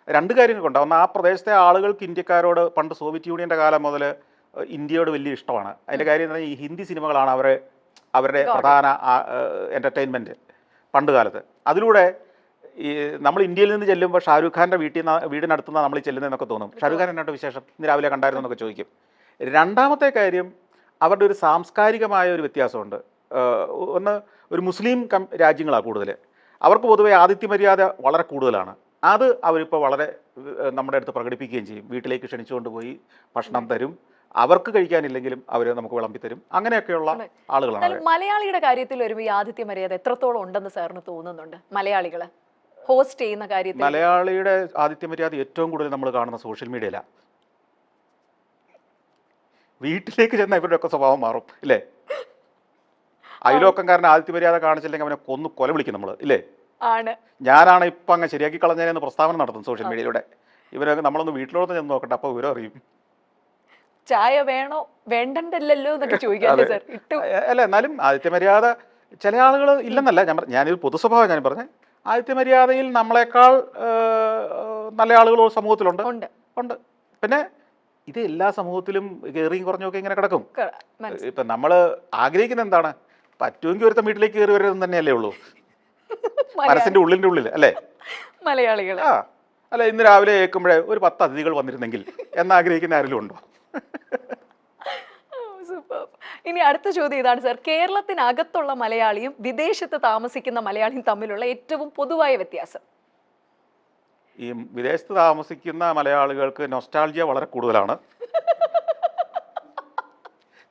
2 കാര്യങ്ങൾ കൊണ്ടാണ്. ഒന്ന്, ആ പ്രദേശത്തെ ആളുകൾക്ക് ഇന്ത്യക്കാരോട് പണ്ട് സോവിയറ്റ് യൂണിയൻ്റെ കാലം മുതൽ ഇന്ത്യയോട് വലിയ ഇഷ്ടമാണ്. അതിൻ്റെ കാര്യം എന്ന് പറഞ്ഞാൽ ഈ ഹിന്ദി സിനിമകളാണ് അവരുടെ പ്രധാന എൻ്റർടൈൻമെൻറ്റ് പണ്ട് കാലത്ത്. അതിലൂടെ ഈ നമ്മൾ ഇന്ത്യയിൽ നിന്ന് ചെല്ലുമ്പോൾ ഷാരൂഖ് ഖാൻ്റെ വീടിനടുത്തുനിന്ന് നമ്മൾ ചെല്ലുന്നതെന്നൊക്കെ തോന്നും. ഷാരൂഖ് ഖാൻ എന്നോട്ട് വിശേഷം ഇന്ന് രാവിലെ കണ്ടായിരുന്നു എന്നൊക്കെ ചോദിക്കും. രണ്ടാമത്തെ കാര്യം, അവരുടെ ഒരു സാംസ്കാരികമായ ഒരു വ്യത്യാസമുണ്ട്. ഒന്ന്, ഒരു മുസ്ലിം രാജ്യങ്ങളാണ് കൂടുതൽ. അവർക്ക് പൊതുവെ ആതിഥ്യ മര്യാദ വളരെ കൂടുതലാണ്. അത് അവരിപ്പോൾ വളരെ നമ്മുടെ അടുത്ത് പ്രകടിപ്പിക്കുകയും ചെയ്യും. വീട്ടിലേക്ക് ക്ഷണിച്ചുകൊണ്ട് പോയി ഭക്ഷണം തരും, അവർക്ക് കഴിക്കാനില്ലെങ്കിലും അവർ നമുക്ക് വിളമ്പി തരും. അങ്ങനെയൊക്കെയുള്ള ആളുകളാണ്. മലയാളിയുടെ കാര്യത്തിൽ ഒരു ആതിഥ്യ മര്യാദ എത്രത്തോളം ഉണ്ടെന്ന് സാറിന് തോന്നുന്നുണ്ട്? മലയാളികള് ഹോസ്റ്റ് ചെയ്യുന്ന കാര്യത്തിൽ മലയാളിയുടെ ആതിഥ്യ മര്യാദ ഏറ്റവും കൂടുതൽ നമ്മൾ കാണുന്ന സോഷ്യൽ മീഡിയയിലാണ്. വീട്ടിലേക്ക് ചെന്നാൽ ഇവരുടെയൊക്കെ സ്വഭാവം മാറും, ഇല്ലേ? അയലോക്കംകാരൻ ആതിഥ്യ മര്യാദ കാണിച്ചില്ലെങ്കിൽ അവനെ കൊല വിളിക്കും നമ്മൾ, ഇല്ലേ? ഞാനാണ് ഇപ്പം അങ്ങ് ശരിയാക്കി കളഞ്ഞതിനെന്ന് പ്രസ്താവന നടത്തും സോഷ്യൽ മീഡിയയിലൂടെ. ഇവരൊക്കെ നമ്മളൊന്ന് വീട്ടിലോട്ട് ചെന്ന് നോക്കട്ടെ, അപ്പോൾ ഇവരും അറിയും. ചായ വേണോ വേണ്ടല്ലോ എന്നൊക്കെ ചോദിക്കാല്ലേ സാർ? അല്ല, എന്നാലും ആതിഥ്യ മര്യാദ ചില ആളുകൾ ഇല്ലെന്നല്ല ഞാനിത് പൊതു സ്വഭാവം ഞാൻ പറഞ്ഞത്. ആതിഥ്യ മര്യാദയിൽ നമ്മളെക്കാൾ നല്ല ആളുകൾ സമൂഹത്തിലുണ്ട്. പിന്നെ ഇത് എല്ലാ സമൂഹത്തിലും കയറിയും കുറഞ്ഞൊക്കെ ഇങ്ങനെ കിടക്കും. ഇപ്പം നമ്മൾ ആഗ്രഹിക്കുന്നത് എന്താണ്? പറ്റുമെങ്കിൽ ഒരുത്തം വീട്ടിലേക്ക് കയറി വരരുതെന്ന് തന്നെയല്ലേ ഉള്ളൂ, മനസ്സിൻ്റെ ഉള്ളിൽ അല്ലേ മലയാളികൾ? അല്ല, ഇന്ന് രാവിലെ കേൾക്കുമ്പോഴേ ഒരു 10 അതിഥികൾ വന്നിരുന്നെങ്കിൽ എന്നാഗ്രഹിക്കുന്ന ആരെങ്കിലും ഉണ്ടോ? ഇനി അടുത്ത ചോദ്യം ഇതാണ് സാർ, കേരളത്തിനകത്തുള്ള മലയാളിയും വിദേശത്ത് താമസിക്കുന്ന മലയാളിയും തമ്മിലുള്ള ഏറ്റവും പൊതുവായ വ്യത്യാസം? ഈ വിദേശത്ത് താമസിക്കുന്ന മലയാളികൾക്ക് നൊസ്റ്റാൾജിയ വളരെ കൂടുതലാണ്.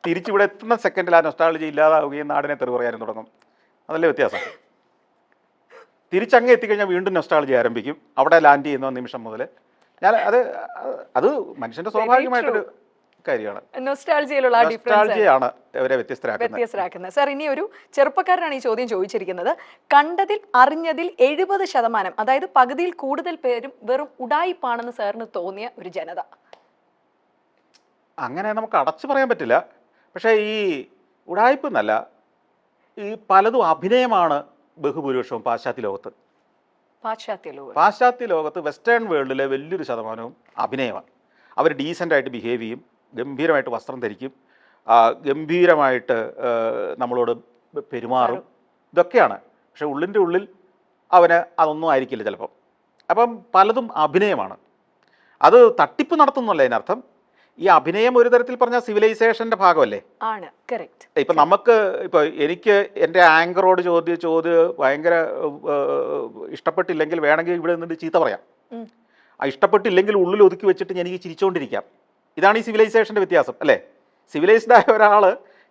തിരിച്ചിവിടെ എത്തുന്ന സെക്കൻഡിൽ ആ നൊസ്റ്റാൾജിയ ഇല്ലാതാവുകയും നാടിനെ തെറി പറയാനും തുടങ്ങും. അതല്ലേ വ്യത്യാസം? തിരിച്ചങ്ങ് എത്തിക്കഴിഞ്ഞാൽ വീണ്ടും നൊസ്റ്റാൾജിയ ആരംഭിക്കും അവിടെ ലാൻഡ് ചെയ്യുന്ന നിമിഷം മുതൽ. അത് മനുഷ്യന്റെ സ്വാഭാവികമായിട്ടൊരു കാര്യമാണ്. നൊസ്റ്റാൾജിയയാണ് അവരെ വ്യത്യസ്തരാക്കുന്നത്. സാർ, ഇനി ഒരു ചെറുപ്പക്കാരനാണ് ഈ ചോദ്യം ചോദിച്ചിരിക്കുന്നത്. കണ്ടതിൽ അറിഞ്ഞതിൽ 70%, അതായത് പകുതിയിൽ കൂടുതൽ പേരും വെറും ഉഡായിപ്പാണെന്ന് സാറിന് തോന്നിയ ഒരു ജനത? അങ്ങനെ നമുക്ക് അടച്ചു പറയാൻ പറ്റില്ല. പക്ഷേ ഈ ഉഡായിപ്പ് എന്നല്ല, ഈ പലതും അഭിനയമാണ് ബഹുഭൂരിപക്ഷവും പാശ്ചാത്യ ലോകത്ത് വെസ്റ്റേൺ വേൾഡിലെ വലിയൊരു ശതമാനവും അഭിനയമാണ്. അവർ ഡീസൻ്റായിട്ട് ബിഹേവ് ചെയ്യും, ഗംഭീരമായിട്ട് വസ്ത്രം ധരിക്കും, ഗംഭീരമായിട്ട് നമ്മളോട് പെരുമാറും. ഇതൊക്കെയാണ്. പക്ഷെ ഉള്ളിൻ്റെ ഉള്ളിൽ അവന് അതൊന്നും ആയിരിക്കില്ല ചിലപ്പം. അപ്പം പലതും അഭിനയമാണ്. അത് തട്ടിപ്പ് നടത്തുന്നല്ല അതിനർത്ഥം. ഈ അഭിനയം ഒരു തരത്തിൽ പറഞ്ഞാൽ സിവിലൈസേഷൻ്റെ ഭാഗമല്ലേ? ഇപ്പം നമുക്ക് എനിക്ക് എൻ്റെ ആങ്കറോട് ചോദ്യം ഭയങ്കര ഇഷ്ടപ്പെട്ടില്ലെങ്കിൽ വേണമെങ്കിൽ ഇവിടെ നിന്നിട്ട് ചീത്ത പറയാം. ഇഷ്ടപ്പെട്ടില്ലെങ്കിൽ ഉള്ളിൽ ഒതുക്കി വെച്ചിട്ട് എനിക്ക് ചിരിച്ചുകൊണ്ടിരിക്കാം. ഇതാണ് ഈ സിവിലൈസേഷൻ്റെ വ്യത്യാസം, അല്ലേ? സിവിലൈസ്ഡ് ആയ ഒരാൾ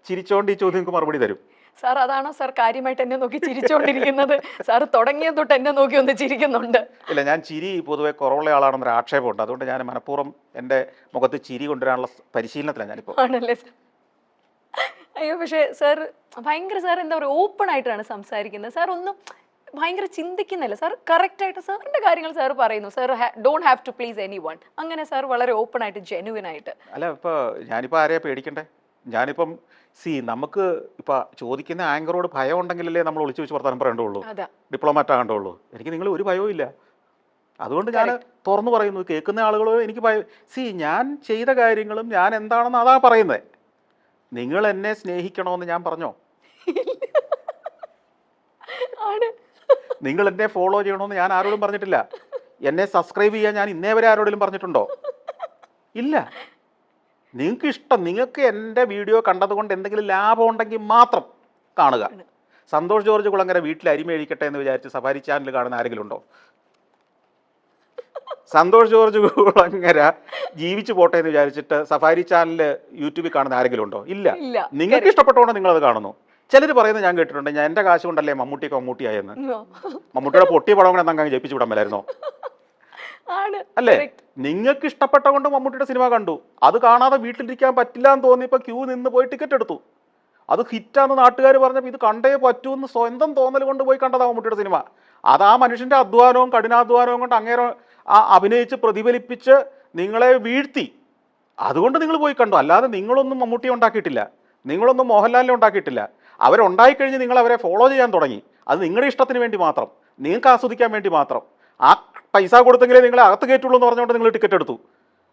ചിരിച്ചുകൊണ്ട് ഈ ചോദ്യങ്ങൾക്ക് മറുപടി തരും. സാർ അതാണോ സാർ കാര്യമായിട്ട് എന്നെ നോക്കി ചിരിച്ചുകൊണ്ടിരിക്കുന്നത്? സാർ തുടങ്ങിയത് തൊട്ട് എന്നെ നോക്കി ഒന്ന് ചിരിക്കുന്നുണ്ട്. ഇല്ല, ഞാൻ ചിരി പൊതുവെ കുറവുള്ള ആളാണെന്നൊരു ആക്ഷേപമുണ്ട്. അതുകൊണ്ട് ഞാൻ മനഃപൂർവ്വം എൻ്റെ മുഖത്ത് ചിരി കൊണ്ടുവരാനുള്ള പരിശീലനത്തിലാണ് ഞാനിപ്പോൾ. ആണല്ലേ സാർ? അയ്യോ, പക്ഷേ സാർ ഭയങ്കര, സാർ എന്താ പറയുക, ഓപ്പൺ ആയിട്ടാണ് സംസാരിക്കുന്നത്. സാർ ഒന്നും ഭയങ്കര ചിന്തിക്കുന്നില്ല. സാർ കറക്റ്റ് ആയിട്ട് സാറിന്റെ കാര്യങ്ങൾ സാർ പറയുന്നു. Sir don't have to please anyone. അങ്ങനെ സാർ വളരെ ഓപ്പൺ ആയിട്ട് ജെന്യുവൻ ആയിട്ട്. അല്ല, ഇപ്പോൾ ഞാനിപ്പോൾ ആരെയാ പേടിക്കണ്ടേ? ഞാനിപ്പം നമുക്ക് ഇപ്പോൾ ചോദിക്കുന്ന ആങ്കറോട് ഭയം ഉണ്ടെങ്കിലല്ലേ നമ്മൾ ഒളിച്ചു വെച്ച് വർത്താനം പറയേണ്ടുള്ളൂ, അതാ ഡിപ്ലോമാറ്റ് ആകേണ്ടുള്ളൂ. എനിക്ക് നിങ്ങൾ ഒരു ഭയവും ഇല്ല. അതുകൊണ്ട് ഞാൻ തുറന്നു പറയുന്നു. കേൾക്കുന്ന ആളുകൾ എനിക്ക് ഞാൻ ചെയ്ത കാര്യങ്ങളും ഞാൻ എന്താണെന്ന് അതാ പറയുന്നത്. നിങ്ങൾ എന്നെ സ്നേഹിക്കണമെന്ന് ഞാൻ പറഞ്ഞോ? ആണ്. നിങ്ങൾ എന്നെ ഫോളോ ചെയ്യണമെന്ന് ഞാൻ ആരോടും പറഞ്ഞിട്ടില്ല. എന്നെ സബ്സ്ക്രൈബ് ചെയ്യാൻ ഞാൻ ഇന്നേ വരെ ആരോടെങ്കിലും പറഞ്ഞിട്ടുണ്ടോ? ഇല്ല. നിങ്ങൾക്ക് ഇഷ്ടം, നിങ്ങൾക്ക് എൻ്റെ വീഡിയോ കണ്ടതുകൊണ്ട് എന്തെങ്കിലും ലാഭം ഉണ്ടെങ്കിൽ മാത്രം കാണുക. സന്തോഷ് ജോർജ് കുളങ്ങര വീട്ടിൽ അരിമ കഴിക്കട്ടെ എന്ന് വിചാരിച്ച് സഫാരി ചാനൽ കാണുന്ന ആരെങ്കിലും ഉണ്ടോ? സന്തോഷ് ജോർജ് കുളങ്ങര ജീവിച്ചു പോട്ടെ എന്ന് വിചാരിച്ചിട്ട് സഫാരി ചാനൽ യൂട്യൂബിൽ കാണുന്ന ആരെങ്കിലും ഉണ്ടോ? ഇല്ല. നിങ്ങൾക്ക് ഇഷ്ടപ്പെട്ടോണ്ട് നിങ്ങളത് കാണുന്നു. ചിലർ പറയുന്നത് ഞാൻ കേട്ടിട്ടുണ്ട്, ഞാൻ എൻ്റെ കാശ് കൊണ്ടല്ലേ മമ്മൂട്ടിയൊക്കെ മമ്മൂട്ടിയായെന്ന്. മമ്മൂട്ടിയുടെ പൊട്ടിയ പടം കൂടെ എന്തെങ്കിലും ജയിപ്പിച്ചു വിടാൻ മേലായിരുന്നോ? അല്ലേ? നിങ്ങൾക്ക് ഇഷ്ടപ്പെട്ട കൊണ്ട് മമ്മൂട്ടിയുടെ സിനിമ കണ്ടു. അത് കാണാതെ വീട്ടിലിരിക്കാൻ പറ്റില്ല എന്ന് തോന്നിയപ്പോൾ ക്യൂ നിന്ന് പോയി ടിക്കറ്റ് എടുത്തു. അത് ഹിറ്റാന്ന് നാട്ടുകാർ പറഞ്ഞപ്പോൾ ഇത് കണ്ടേ പറ്റൂ എന്ന് സ്വന്തം തോന്നൽ കൊണ്ട് പോയി കണ്ടതാ മമ്മൂട്ടിയുടെ സിനിമ. അത് ആ മനുഷ്യൻ്റെ അധ്വാനവും കഠിനാധ്വാനവും കൊണ്ട് അങ്ങേരെ അഭിനയിച്ച് പ്രതിഫലിപ്പിച്ച് നിങ്ങളെ വീഴ്ത്തി. അതുകൊണ്ട് നിങ്ങൾ പോയി കണ്ടു. അല്ലാതെ നിങ്ങളൊന്നും മമ്മൂട്ടിയെ ഉണ്ടാക്കിയിട്ടില്ല, നിങ്ങളൊന്നും മോഹൻലാലിനെ ഉണ്ടാക്കിയിട്ടില്ല. അവരുണ്ടായിക്കഴിഞ്ഞ് നിങ്ങൾ അവരെ ഫോളോ ചെയ്യാൻ തുടങ്ങി. അത് നിങ്ങളുടെ ഇഷ്ടത്തിന് വേണ്ടി മാത്രം, നിങ്ങൾക്ക് ആസ്വദിക്കാൻ വേണ്ടി മാത്രം. ആ പൈസ കൊടുത്തെങ്കിലേ നിങ്ങളെ അകത്ത് കയറ്റുള്ളൂ എന്ന് പറഞ്ഞുകൊണ്ട് നിങ്ങൾ ടിക്കറ്റ് എടുത്തു.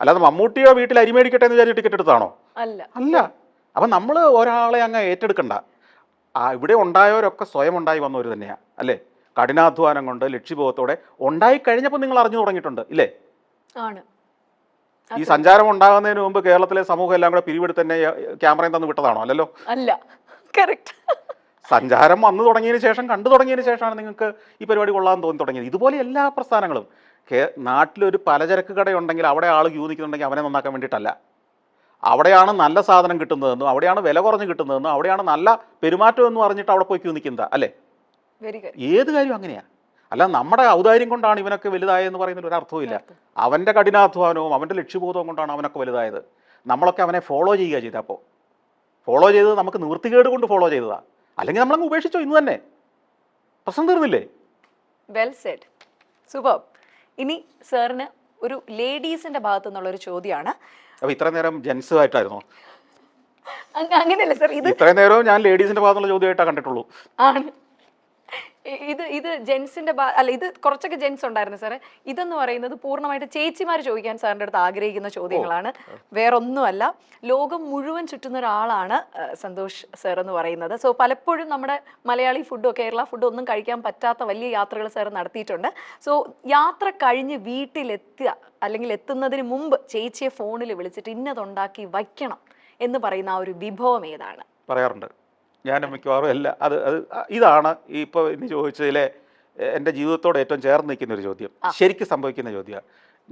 അല്ലാതെ മമ്മൂട്ടിയോ വീട്ടിൽ അരിമേടിക്കട്ടെ എന്ന് വിചാരിച്ച് ടിക്കറ്റ് എടുത്താണോ? അല്ല. അപ്പം നമ്മൾ ഒരാളെ അങ്ങ് ഏറ്റെടുക്കണ്ട. ഇവിടെ ഉണ്ടായവരൊക്കെ സ്വയം ഉണ്ടായി വന്നവർ തന്നെയാണ്, അല്ലേ? കഠിനാധ്വാനം കൊണ്ട് ലക്ഷ്യബോധത്തോടെ ഉണ്ടായി കഴിഞ്ഞപ്പോൾ നിങ്ങൾ അറിഞ്ഞു തുടങ്ങിയിട്ടുണ്ട്, ഇല്ലേ? ഈ സഞ്ചാരം ഉണ്ടാകുന്നതിന് മുമ്പ് കേരളത്തിലെ സമൂഹം എല്ലാം കൂടെ പിരിവെടുത്ത് തന്നെ ക്യാമറയും തന്നു വിട്ടതാണോ? അല്ലല്ലോ. അല്ല. കറക്റ്റ്. സഞ്ചാരം വന്നു തുടങ്ങിയതിന് ശേഷം, കണ്ടു തുടങ്ങിയതിന് ശേഷമാണ് നിങ്ങൾക്ക് ഈ പരിപാടി കൊള്ളാൻ തോന്നി തുടങ്ങിയത്. ഇതുപോലെ എല്ലാ പ്രസ്ഥാനങ്ങളും. നാട്ടിലൊരു പലചരക്ക് കടയുണ്ടെങ്കിൽ അവിടെ ആൾ ക്യൂ നിൽക്കുന്നുണ്ടെങ്കിൽ അവനെ നന്നാക്കാൻ വേണ്ടിയിട്ടല്ല. അവിടെയാണ് നല്ല സാധനം കിട്ടുന്നതെന്നും അവിടെയാണ് വില കുറഞ്ഞ് കിട്ടുന്നതെന്നും അവിടെയാണ് നല്ല പെരുമാറ്റം എന്ന് പറഞ്ഞിട്ട് അവിടെ പോയി ക്യൂ നിൽക്കുന്നത്, അല്ലേ? ഏത് കാര്യം അങ്ങനെയാണ്. അല്ല, നമ്മുടെ ഔദാര്യം കൊണ്ടാണ് ഇവനൊക്കെ വലുതായെന്ന് പറയുന്നതിൽ ഒരു അർത്ഥവും ഇല്ല. അവൻ്റെ കഠിനാധ്വാനവും അവൻ്റെ ലക്ഷ്യബോധവും കൊണ്ടാണ് അവനൊക്കെ വലുതായത്. നമ്മളൊക്കെ അവനെ ഫോളോ ചെയ്യുക ചെയ്ത. അപ്പോൾ ഫോളോ ചെയ്തത് നമുക്ക് നിവൃത്തികേട് കൊണ്ട് ഫോളോ ചെയ്തതാണ്. അല്ലെങ്കിൽ നമ്മളങ്ങ് ഉപേക്ഷിച്ചോ ഇന്ന് തന്നെ, പ്രശ്നം തീർന്നില്ലേ? Well said. സൂപ്പർ. ഇനി സാറിന് ഒരു ലേഡീസിന്റെ ഭാഗത്തു നിന്നുള്ള ഒരു ചോദ്യമാണ്. അപ്പോൾ ഇത്ര നേരം ജെൻസുമായിട്ടായിരുന്നോ? അങ്ങനെയല്ല സാർ, ഇത് ഇത്രയും നേരവും ഞാൻ ലേഡീസിന്റെ ഭാഗത്തുള്ള ചോദ്യമായിട്ടാണ് കണ്ടിട്ടുള്ളൂ. ആണ്. ഇത് ജെൻസിന്റെ അല്ല, ഇത് കുറച്ചൊക്കെ ജെൻസ് ഉണ്ടായിരുന്നു സാറേ. ഇതെന്ന് പറയുന്നത് പൂർണ്ണമായിട്ട് ചേച്ചിമാർ ചോദിക്കാൻ സാറിൻ്റെ അടുത്ത് ആഗ്രഹിക്കുന്ന ചോദ്യങ്ങളാണ്. വേറൊന്നുമല്ല, ലോകം മുഴുവൻ ചുറ്റുന്ന ഒരാളാണ് സന്തോഷ് സാർ എന്ന് പറയുന്നത്. സോ പലപ്പോഴും നമ്മുടെ മലയാളി ഫുഡോ കേരള ഫുഡോ ഒന്നും കഴിക്കാൻ പറ്റാത്ത വലിയ യാത്രകൾ സാർ നടത്തിയിട്ടുണ്ട്. സോ യാത്ര കഴിഞ്ഞ് വീട്ടിലെത്തുക അല്ലെങ്കിൽ എത്തുന്നതിന് മുമ്പ് ചേച്ചിയെ ഫോണിൽ വിളിച്ചിട്ട് ഇന്നതുണ്ടാക്കി വയ്ക്കണം എന്ന് പറയുന്ന ആ ഒരു വിഭവം ഏതാണ്? പറയാറുണ്ട് ഞാൻ മിക്കവാറും അല്ല. ഇതാണ് ഇപ്പോൾ ഇന്ന് ചോദിച്ചതിലെ എൻ്റെ ജീവിതത്തോട് ഏറ്റവും ചേർന്ന് നിൽക്കുന്ന ഒരു ചോദ്യം, ശരിക്കും സംഭവിക്കുന്ന ചോദ്യമാണ്.